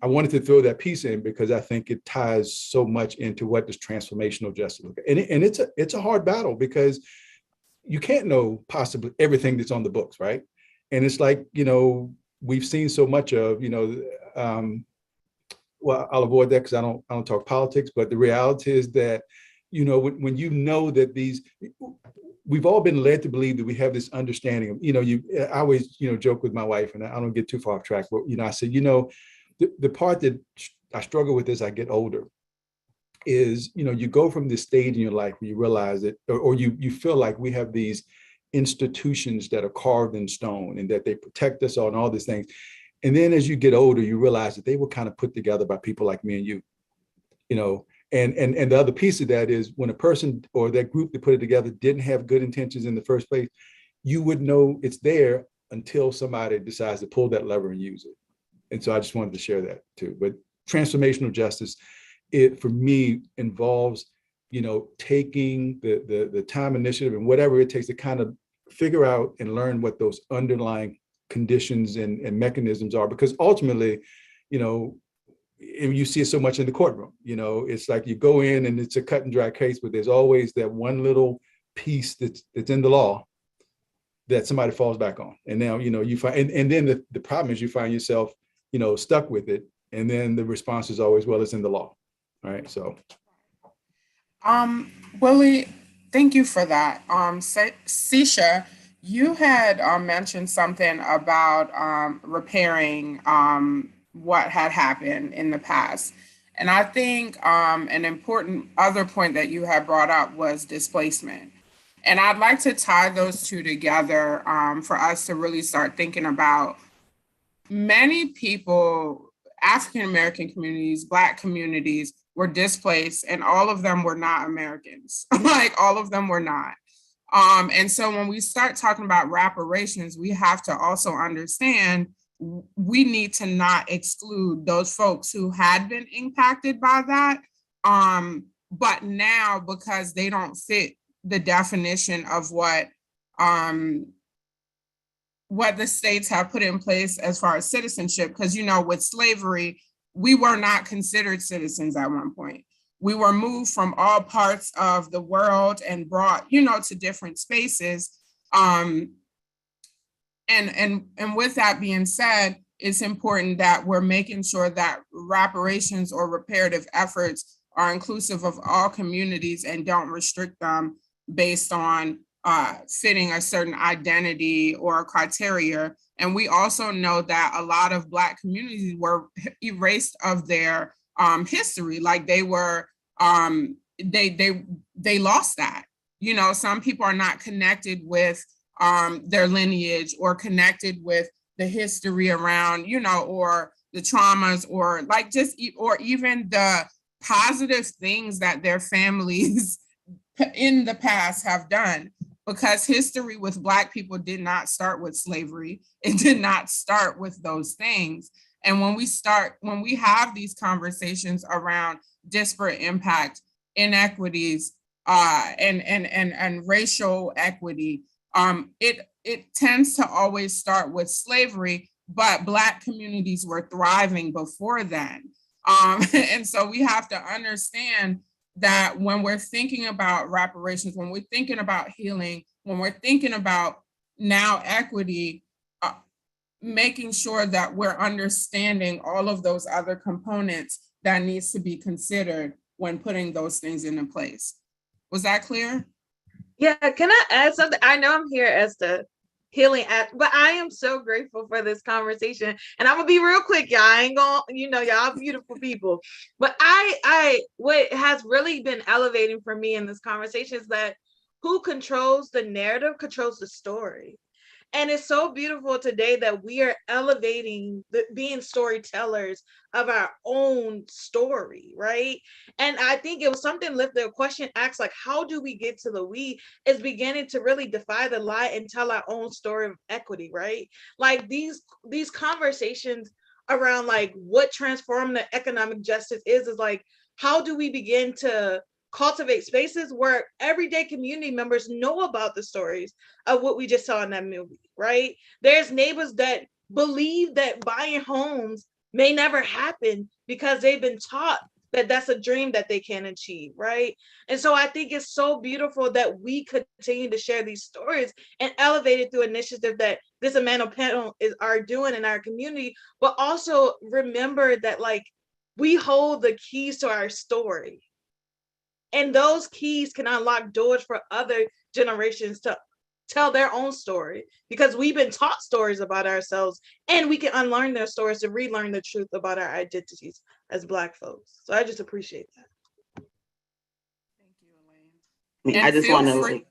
I wanted to throw that piece in because I think it ties so much into what does transformational justice look at. And it's a hard battle because you can't know possibly everything that's on the books, right? And it's like, we've seen so much of, well, I'll avoid that because I don't talk politics, but the reality is that, when that we've all been led to believe that we have this understanding of, I always, joke with my wife, and I don't get too far off track, but, I said, the part that I struggle with as I get older is, you go from this stage in your life where you realize that, or you feel like we have these institutions that are carved in stone and that they protect us all and all these things. And then as you get older, you realize that they were kind of put together by people like me and you, and the other piece of that is when a person or that group that put it together didn't have good intentions in the first place, you would know it's there until somebody decides to pull that lever and use it. And so I just wanted to share that too. But transformational justice, it for me involves, taking the time, initiative, and whatever it takes to kind of figure out and learn what those underlying conditions and mechanisms are, because ultimately, and you see it so much in the courtroom, it's like you go in and it's a cut and dry case, but there's always that one little piece that's in the law that somebody falls back on. And now, you find, and then the problem is you find yourself, stuck with it. And then the response is always, well, it's in the law. All right. So. Willie, thank you for that. Sisha, you had mentioned something about repairing what had happened in the past. And I think an important other point that you had brought up was displacement. And I'd like to tie those two together for us to really start thinking about many people, African-American communities, Black communities were displaced, and all of them were not Americans. Like all of them were not. And so when we start talking about reparations, we have to also understand we need to not exclude those folks who had been impacted by that. But now, because they don't fit the definition of what the states have put in place as far as citizenship, because, with slavery, we were not considered citizens at one point. We were moved from all parts of the world and brought, to different spaces. And with that being said, it's important that we're making sure that reparations or reparative efforts are inclusive of all communities and don't restrict them based on fitting a certain identity or criteria. And we also know that a lot of Black communities were erased of their history, like they were, they lost that. Some people are not connected with their lineage or connected with the history around, or the traumas or or even the positive things that their families in the past have done, because history with Black people did not start with slavery. It did not start with those things. And when we have these conversations around disparate impact, inequities, and racial equity, it tends to always start with slavery, but Black communities were thriving before then. And so we have to understand that when we're thinking about reparations, when we're thinking about healing, when we're thinking about now equity, making sure that we're understanding all of those other components that needs to be considered when putting those things into place. Was that clear? Yeah, can I add something? I know I'm here as the healing act, but I am so grateful for this conversation. And I'm gonna be real quick, y'all. I ain't gonna, y'all beautiful people. But what has really been elevating for me in this conversation is that who controls the narrative controls the story. And it's so beautiful today that we are elevating being storytellers of our own story, right? And I think it was something lifted, a question asked, like, how do we get to the we is beginning to really defy the lie and tell our own story of equity, right? Like these conversations around like what transformative economic justice is like, how do we begin to cultivate spaces where everyday community members know about the stories of what we just saw in that movie, right? There's neighbors that believe that buying homes may never happen because they've been taught that that's a dream that they can achieve, right? And so I think it's so beautiful that we continue to share these stories and elevate it through initiatives that this Amano panel are doing in our community, but also remember that like we hold the keys to our story. And those keys can unlock doors for other generations to tell their own story, because we've been taught stories about ourselves, and we can unlearn their stories to relearn the truth about our identities as Black folks. So I just appreciate that. Thank you, Elaine. And I just want to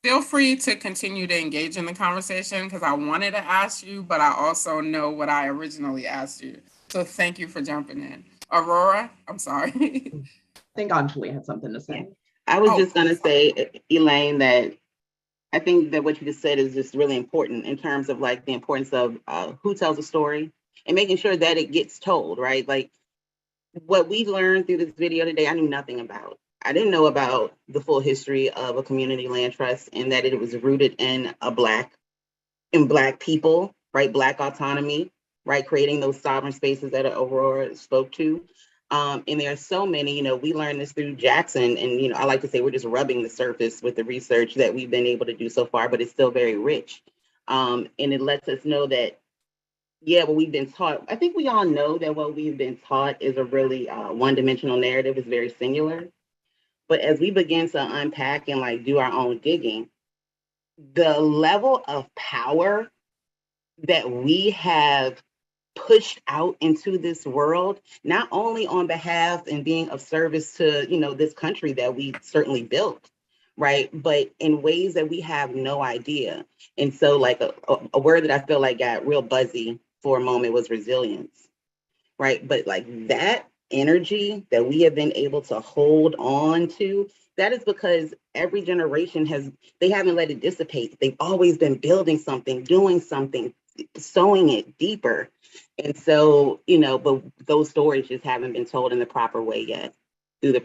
feel free to continue to engage in the conversation, because I wanted to ask you, but I also know what I originally asked you. So thank you for jumping in. Aurora, I'm sorry. I think Anjali had something to say. Yeah. I was just going to say, Elaine, that I think that what you just said is just really important in terms of like the importance of who tells a story and making sure that it gets told, right? Like what we learned through this video today, I knew nothing about. I didn't know about the full history of a community land trust and that it was rooted in Black people, right? Black autonomy, right? Creating those sovereign spaces that Aurora spoke to. And there are so many, we learned this through Jackson, and, I like to say we're just rubbing the surface with the research that we've been able to do so far, but it's still very rich. And it lets us know that, what we've been taught, I think we all know that what we've been taught is a really one-dimensional narrative, is very singular. But as we begin to unpack and like do our own digging, the level of power that we have pushed out into this world, not only on behalf and being of service to, this country that we certainly built, right? But in ways that we have no idea. And so like a word that I feel like got real buzzy for a moment was resilience, right? But like that energy that we have been able to hold on to, that is because every generation they haven't let it dissipate. They've always been building something, doing something, sewing it deeper. And so, but those stories just haven't been told in the proper way yet, through the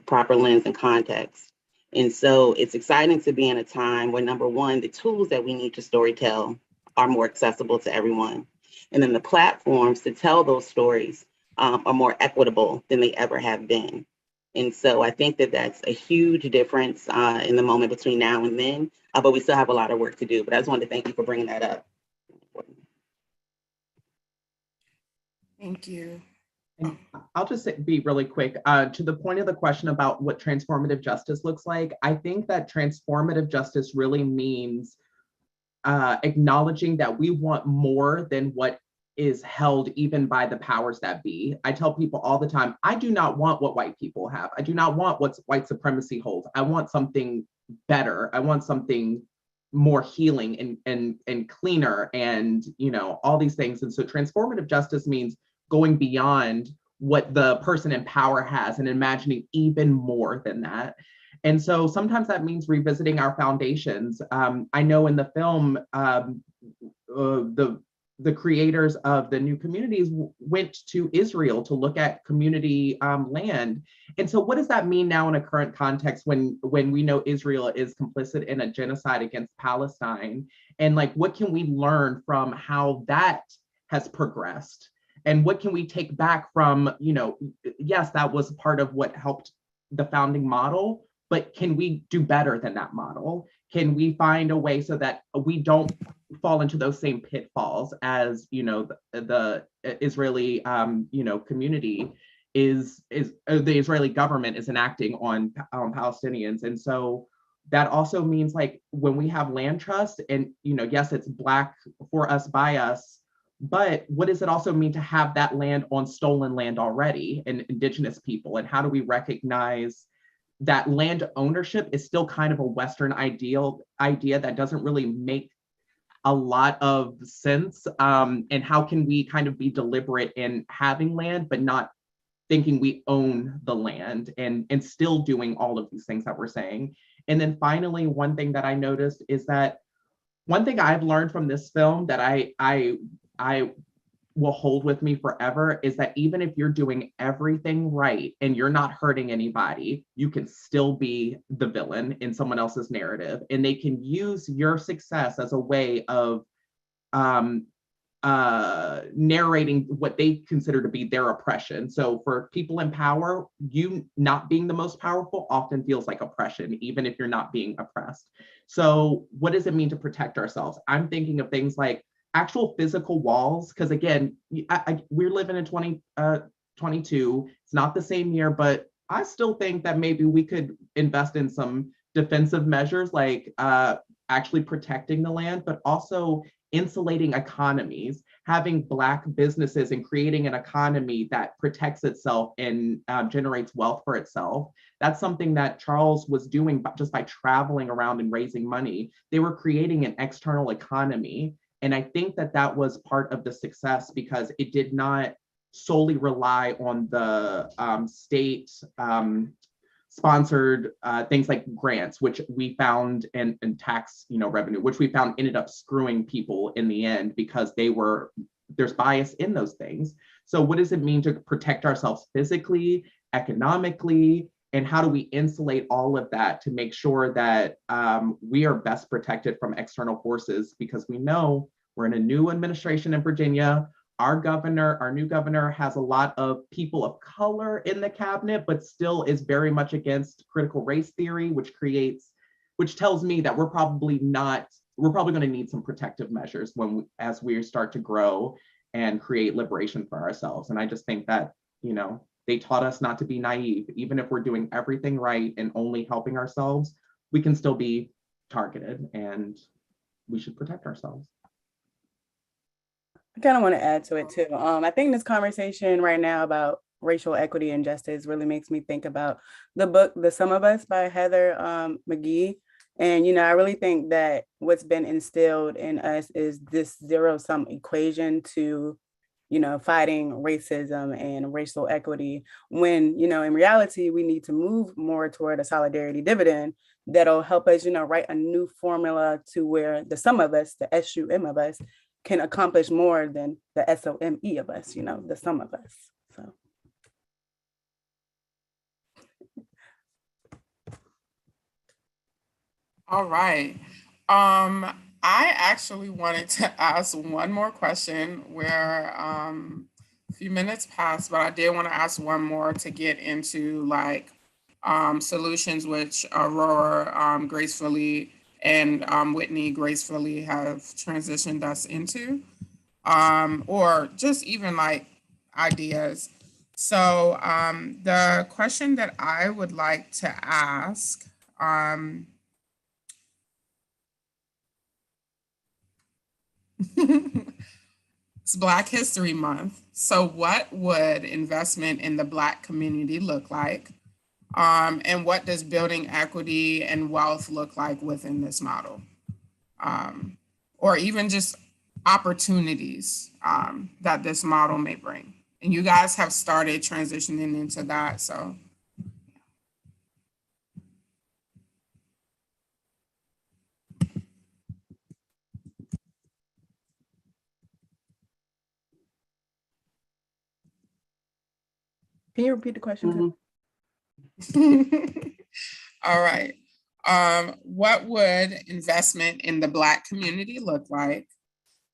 proper lens and context. And so it's exciting to be in a time where, number one, the tools that we need to storytell are more accessible to everyone. And then the platforms to tell those stories are more equitable than they ever have been. And so I think that that's a huge difference in the moment between now and then, but we still have a lot of work to do. But I just wanted to thank you for bringing that up. Thank you. And I'll just be really quick. To the point of the question about what transformative justice looks like, I think that transformative justice really means acknowledging that we want more than what is held even by the powers that be. I tell people all the time, I do not want what white people have. I do not want what white supremacy holds. I want something better. I want something more healing and cleaner and, all these things. And so transformative justice means going beyond what the person in power has and imagining even more than that. And so sometimes that means revisiting our foundations. I know in the film, the creators of the new communities went to Israel to look at community land. And so what does that mean now in a current context when we know Israel is complicit in a genocide against Palestine? And like, what can we learn from how that has progressed? And what can we take back from, yes, that was part of what helped the founding model, but can we do better than that model? Can we find a way so that we don't fall into those same pitfalls as, the Israeli, community the Israeli government is enacting on Palestinians. And so that also means like when we have land trust and, yes, it's Black for us, by us, but what does it also mean to have that land on stolen land already and Indigenous people? And how do we recognize that land ownership is still kind of a Western idea that doesn't really make a lot of sense? And how can we kind of be deliberate in having land, but not thinking we own the land and still doing all of these things that we're saying? And then finally, one thing that I noticed is that one thing I've learned from this film that I will hold with me forever is that even if you're doing everything right and you're not hurting anybody, you can still be the villain in someone else's narrative. And they can use your success as a way of narrating what they consider to be their oppression. So for people in power, you not being the most powerful often feels like oppression, even if you're not being oppressed. So what does it mean to protect ourselves? I'm thinking of things like actual physical walls, because again, we're living in 2022. It's not the same year, but I still think that maybe we could invest in some defensive measures like actually protecting the land, but also insulating economies, having Black businesses and creating an economy that protects itself and generates wealth for itself. That's something that Charles was doing just by traveling around and raising money. They were creating an external economy. And I think that that was part of the success because it did not solely rely on the state sponsored things like grants, which we found, and tax revenue, which we found ended up screwing people in the end because there's bias in those things. So what does it mean to protect ourselves physically, economically, and how do we insulate all of that to make sure that we are best protected from external forces? Because we know we're in a new administration in Virginia. Our new governor has a lot of people of color in the cabinet, but still is very much against critical race theory, which tells me that we're probably going to need some protective measures as we start to grow and create liberation for ourselves. And I just think that, they taught us not to be naive. Even if we're doing everything right and only helping ourselves, we can still be targeted and we should protect ourselves. I kind of want to add to it too. I think this conversation right now about racial equity and justice really makes me think about the book, The Sum of Us by Heather McGhee. And, I really think that what's been instilled in us is this zero-sum equation to, fighting racism and racial equity when, in reality, we need to move more toward a solidarity dividend that'll help us, write a new formula to where the sum of us, the SUM of us, can accomplish more than the SOME of us, the sum of us. So. All right. I actually wanted to ask one more question where a few minutes passed, but I did want to ask one more to get into solutions which Aurora gracefully and Whitney gracefully have transitioned us into, or just even ideas. So the question that I would like to ask, it's Black History Month. So what would investment in the Black community look like? And what does building equity and wealth look like within this model? Or even just opportunities that this model may bring. And you guys have started transitioning into that, so. Can you repeat the question? Mm-hmm. All right. What would investment in the Black community look like?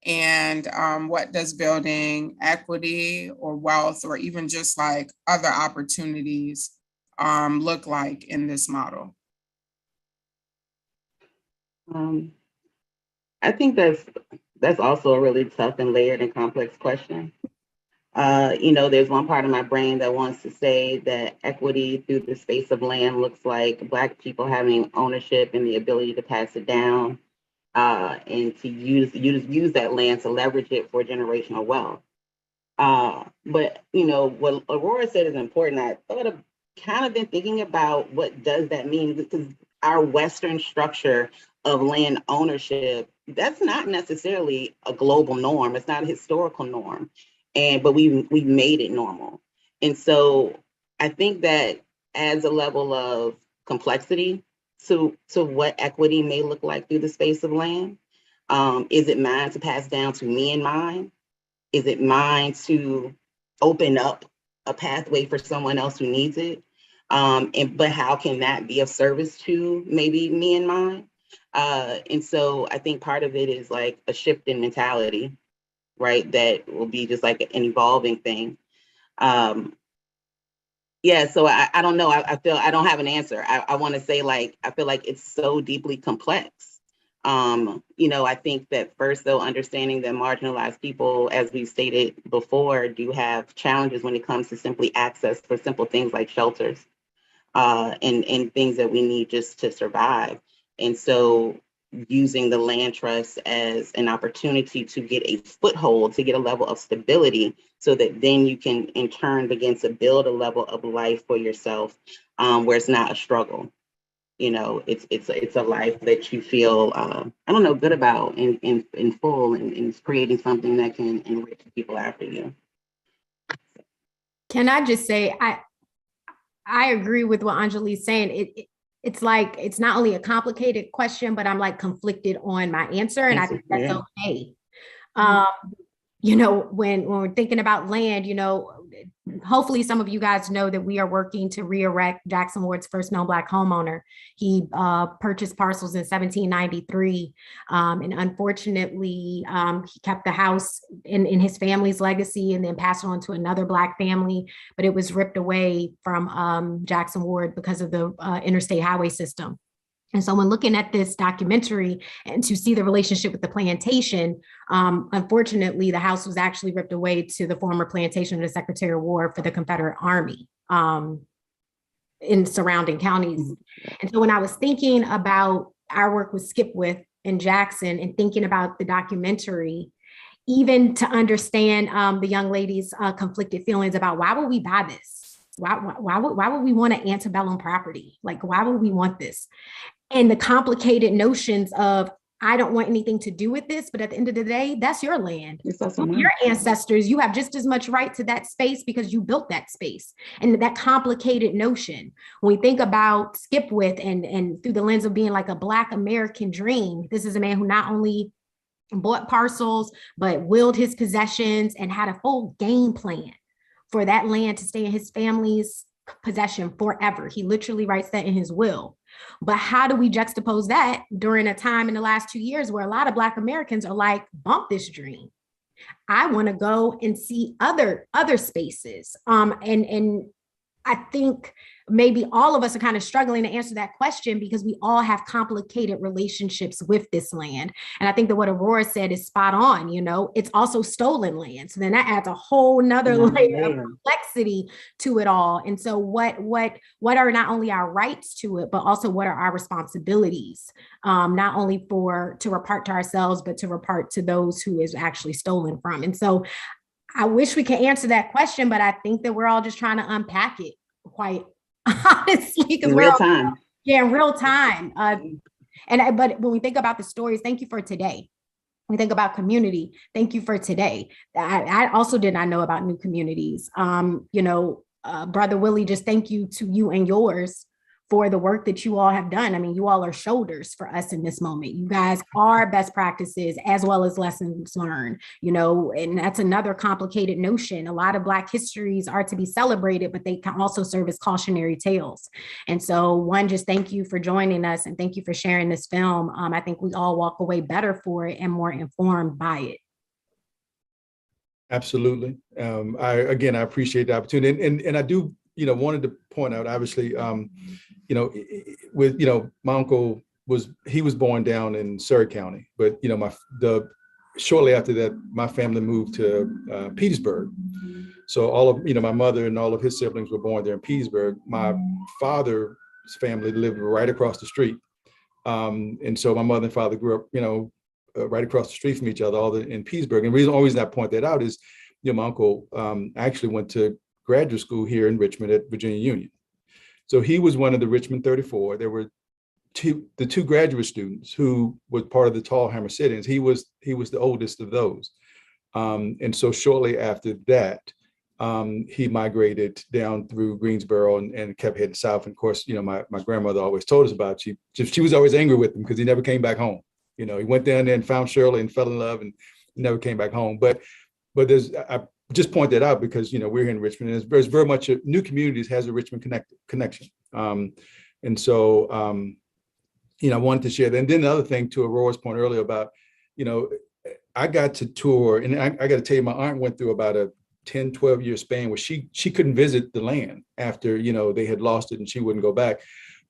And what does building equity or wealth or even just other opportunities look like in this model? I think that's also a really tough and layered and complex question. There's one part of my brain that wants to say that equity through the space of land looks like Black people having ownership and the ability to pass it down and to use that land to leverage it for generational wealth. But what Aurora said is important. I thought I've kind of been thinking about what does that mean, because our Western structure of land ownership, that's not necessarily a global norm. It's not a historical norm. But we made it normal. And so I think that adds a level of complexity to what equity may look like through the space of land. Is it mine to pass down to me and mine? is it mine to open up a pathway for someone else who needs it? But how can that be of service to maybe me and mine? And so I think part of it is like a shift in mentality, right? That will be just like an evolving thing. Yeah, so I don't know. I feel I don't have an answer. I want to say, like, I feel like it's so deeply complex. I think that first, though, understanding that marginalized people, as we've stated before, do have challenges when it comes to simply access for simple things like shelters and things that we need just to survive. And so using the land trust as an opportunity to get a foothold, to get a level of stability, so that then you can in turn begin to build a level of life for yourself where it's not a struggle. It's a life that you feel good about in full, and it's creating something that can enrich people after you. Can I just say, I agree with what Anjali's saying. It's like, it's not only a complicated question, but I'm like conflicted on my answer. And I think that's okay. When we're thinking about land, hopefully some of you guys know that we are working to re-erect Jackson Ward's first known Black homeowner. He purchased parcels in 1793. And unfortunately, he kept the house in his family's legacy and then passed it on to another Black family, but it was ripped away from Jackson Ward because of the interstate highway system. And so when looking at this documentary and to see the relationship with the plantation, unfortunately, the house was actually ripped away to the former plantation of the Secretary of War for the Confederate Army in surrounding counties. And so when I was thinking about our work with Skipwith in Jackson and thinking about the documentary, even to understand the young lady's conflicted feelings about why would we buy this? Why would we want an antebellum property? Like, why would we want this? And the complicated notions of, I don't want anything to do with this, but at the end of the day, that's your land. Your ancestors, you have just as much right to that space because you built that space. And that complicated notion, when we think about Skipwith and through the lens of being like a Black American dream, this is a man who not only bought parcels, but willed his possessions and had a full game plan for that land to stay in his family's possession forever. He literally writes that in his will. But how do we juxtapose that during a time in the last 2 years where a lot of Black Americans are like, bump this dream. I want to go and see other spaces. And I think maybe all of us are kind of struggling to answer that question because we all have complicated relationships with this land. And I think that what Aurora said is spot on. It's also stolen land. So then that adds a whole nother layer of complexity to it all. And so what are not only our rights to it, but also what are our responsibilities, not only to repart to ourselves, but to repart to those who is actually stolen from. And so I wish we could answer that question, but I think that we're all just trying to unpack it quite honestly, because we're in real time. But when we think about the stories, thank you for today. We think about community. Thank you for today. I also did not know about new communities. Brother Willie, just thank you to you and yours for the work that you all have done. I mean, you all are shoulders for us in this moment. You guys are best practices as well as lessons learned, and that's another complicated notion. A lot of Black histories are to be celebrated, but they can also serve as cautionary tales. And so just thank you for joining us and thank you for sharing this film. I think we all walk away better for it and more informed by it. Absolutely. I appreciate the opportunity. And I do, wanted to point out, obviously, my uncle was born down in Surrey County, but shortly after that, my family moved to Petersburg. So all of my mother and all of his siblings were born there in Petersburg. My father's family lived right across the street, and so my mother and father grew up, right across the street from each other, all in Petersburg. And the only reason I point that out is, my uncle actually went to graduate school here in Richmond at Virginia Union. So he was one of the Richmond 34. There were the two graduate students who were part of the Tall Hammer sit-ins. He was the oldest of those. And so shortly after that, he migrated down through Greensboro and kept heading south. And of course, my grandmother always told us about she was always angry with him because he never came back home. He went down there and found Shirley and fell in love and never came back home. But but I just point that out because, we're here in Richmond, and there's very much New Communities has a Richmond connection. And so, I wanted to share that. And then the other thing, to Aurora's point earlier about, I got to tour, and I got to tell you, my aunt went through about a 10, 12-year span where she couldn't visit the land after, they had lost it and she wouldn't go back.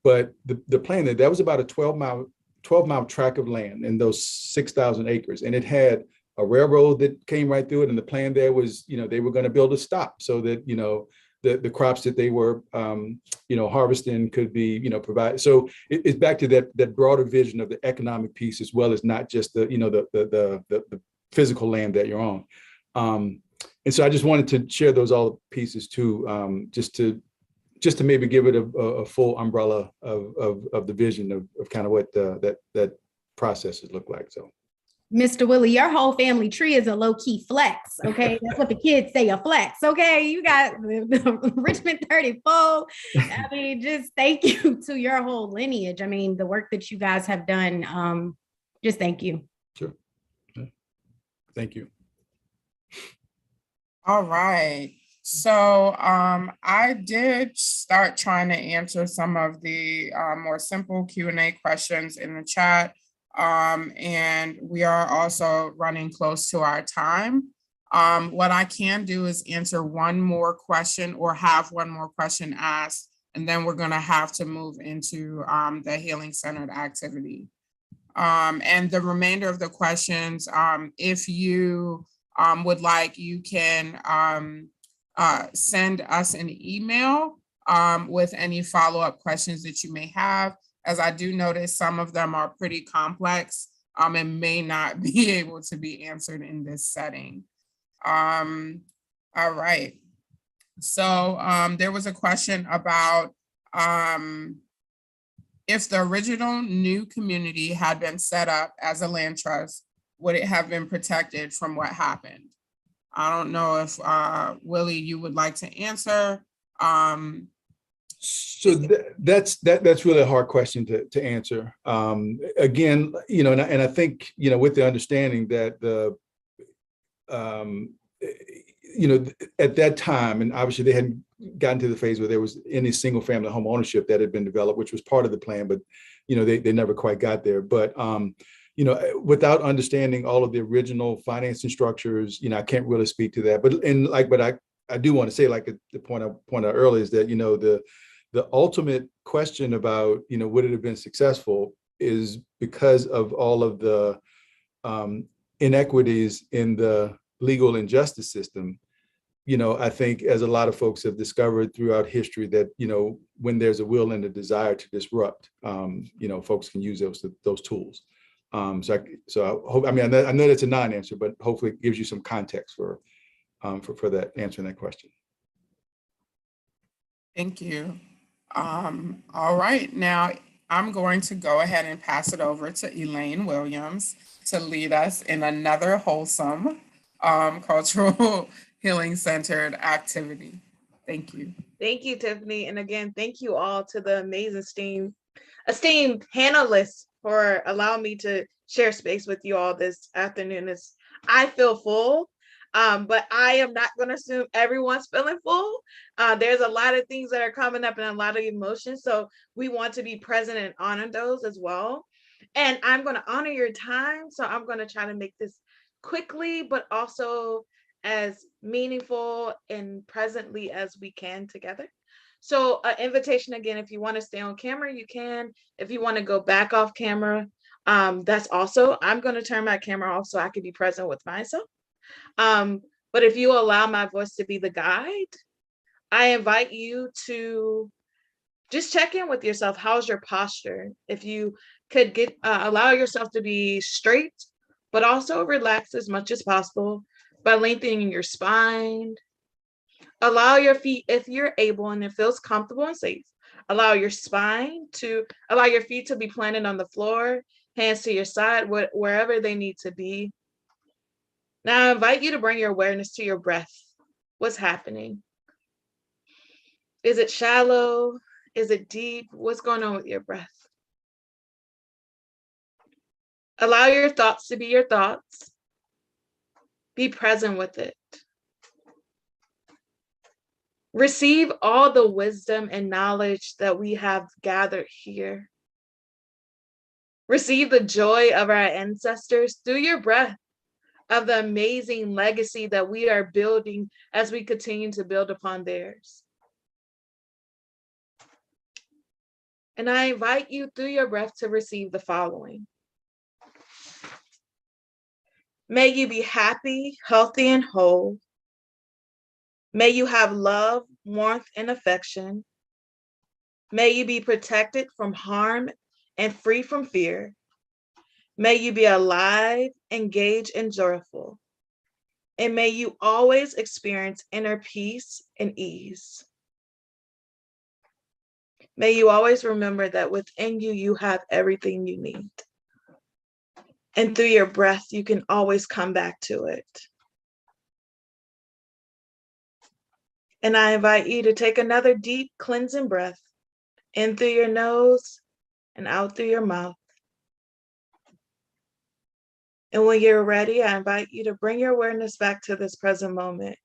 But the plan that was about a 12-mile tract of land in those 6,000 acres. And it had a railroad that came right through it. And the plan there was, they were going to build a stop so that, the crops that they were, harvesting could be, provided. So it's back to that broader vision of the economic piece, as well as not just the physical land that you're on. And so I just wanted to share those all pieces too, just to maybe give it a full umbrella of the vision of kind of what that processes look like. So, Mr. Willie, your whole family tree is a low-key flex, okay? That's what the kids say, a flex, okay? You got the Richmond 34. I mean, just thank you to your whole lineage. I mean, the work that you guys have done, just thank you. Sure. Thank you. All right. So I did start trying to answer some of the more simple Q&A questions in the chat. And we are also running close to our time. What I can do is answer one more question or have one more question asked, and then we're going to have to move into the healing centered activity. And the remainder of the questions, if you would like, you can send us an email with any follow-up questions that you may have, as I do notice some of them are pretty complex and may not be able to be answered in this setting. All right. So there was a question about if the original new community had been set up as a land trust, would it have been protected from what happened? I don't know if Willie, you would like to answer. So that's really a hard question to answer. Again, and I think, with the understanding that at that time, and obviously they hadn't gotten to the phase where there was any single family home ownership that had been developed, which was part of the plan, but, they never quite got there. But, without understanding all of the original financing structures, I can't really speak to that. But I do want to say, like the point I pointed out earlier, is that, the ultimate question about, would it have been successful is because of all of the inequities in the legal and justice system. I think, as a lot of folks have discovered throughout history, that, when there's a will and a desire to disrupt, folks can use those tools. So I hope, I know that's a non-answer, but hopefully it gives you some context for that, answering that question. Thank you. All right, now I'm going to go ahead and pass it over to Elaine Williams to lead us in another wholesome cultural healing centered activity. Thank you. Thank you, Tiffany. And again, thank you all to the amazing esteemed panelists for allowing me to share space with you all this afternoon. I feel full, but I am not going to assume everyone's feeling full. There's a lot of things that are coming up and a lot of emotions. So we want to be present and honor those as well. And I'm going to honor your time. So I'm going to try to make this quickly, but also as meaningful and presently as we can together. So invitation again, if you want to stay on camera, you can. If you want to go back off camera, that's also, I'm going to turn my camera off so I can be present with myself. But if you allow my voice to be the guide, I invite you to just check in with yourself. How's your posture? If you could allow yourself to be straight, but also relax as much as possible by lengthening your spine. Allow your feet, if you're able and it feels comfortable and safe, allow your feet to be planted on the floor, hands to your side, wherever they need to be. Now I invite you to bring your awareness to your breath. What's happening? Is it shallow? Is it deep? What's going on with your breath? Allow your thoughts to be your thoughts. Be present with it. Receive all the wisdom and knowledge that we have gathered here. Receive the joy of our ancestors through your breath, of the amazing legacy that we are building as we continue to build upon theirs. And I invite you through your breath to receive the following. May you be happy, healthy, and whole. May you have love, warmth, and affection. May you be protected from harm and free from fear. May you be alive, engaged, and joyful. And may you always experience inner peace and ease. May you always remember that within you, you have everything you need. And through your breath, you can always come back to it. And I invite you to take another deep cleansing breath in through your nose and out through your mouth. And when you're ready, I invite you to bring your awareness back to this present moment.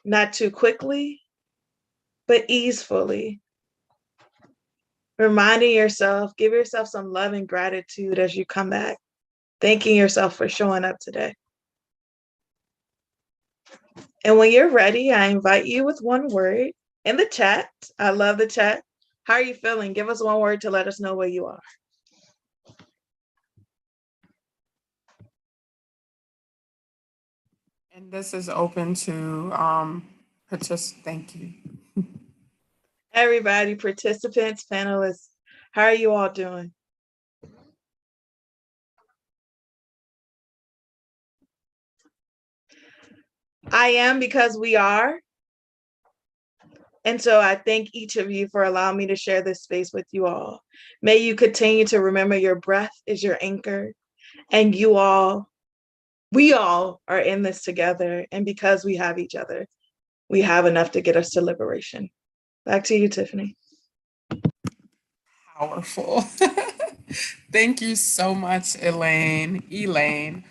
Not too quickly, but easefully. Reminding yourself, give yourself some love and gratitude as you come back. Thanking yourself for showing up today. And when you're ready, I invite you with one word in the chat. I love the chat. How are you feeling? Give us one word to let us know where you are. And this is open to thank you. Everybody, participants, panelists, how are you all doing? I am because we are. And so I thank each of you for allowing me to share this space with you all. May you continue to remember your breath is your anchor, and we all are in this together. And because we have each other, we have enough to get us to liberation. Back to you, Tiffany. Powerful. Thank you so much, Elaine,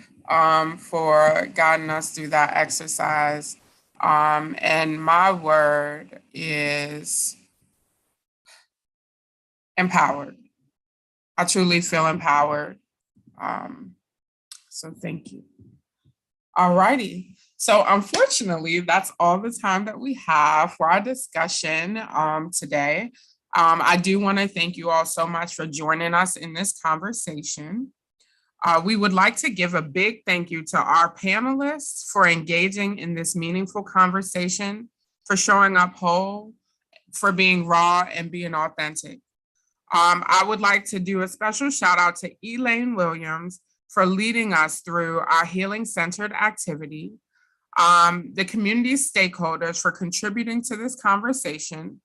for guiding us through that exercise. And my word is empowered. I truly feel empowered. So thank you. All righty. So unfortunately, that's all the time that we have for our discussion today. I do want to thank you all so much for joining us in this conversation. We would like to give a big thank you to our panelists for engaging in this meaningful conversation, for showing up whole, for being raw and being authentic. I would like to do a special shout out to Elaine Williams for leading us through our healing-centered activity, the community stakeholders for contributing to this conversation,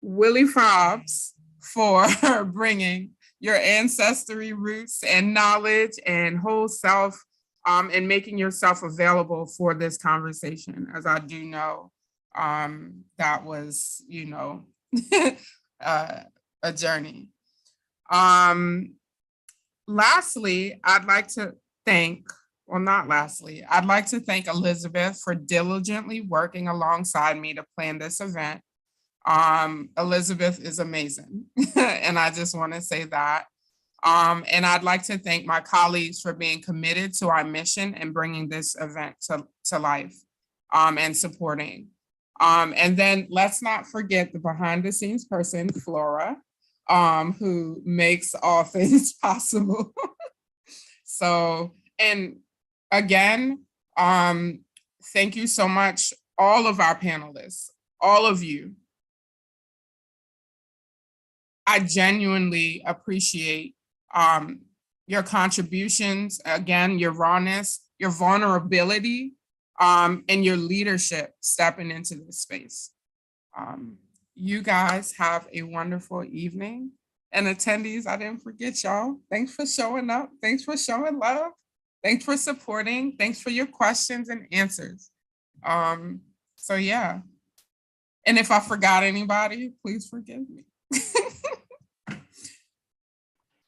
Willie Fobbs for bringing your ancestry roots and knowledge and whole self and making yourself available for this conversation. As I do know, that was, a journey. Lastly, I'd like to thank Elizabeth for diligently working alongside me to plan this event. Elizabeth is amazing, and I just want to say that. And I'd like to thank my colleagues for being committed to our mission and bringing this event to life and supporting. And then let's not forget the behind the scenes person, Flora, who makes all things possible. So, and again, thank you so much, all of our panelists, all of you. I genuinely appreciate your contributions, again, your rawness, your vulnerability, and your leadership stepping into this space. You guys have a wonderful evening. And attendees, I didn't forget y'all. Thanks for showing up. Thanks for showing love. Thanks for supporting. Thanks for your questions and answers. So yeah. And if I forgot anybody, please forgive me.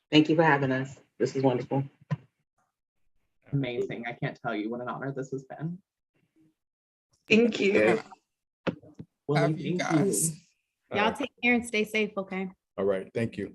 Thank you for having us. This is wonderful. Amazing. I can't tell you what an honor this has been. Thank you. Willie, Love you thank you. guys. Y'all take care and stay safe, okay? All right, thank you.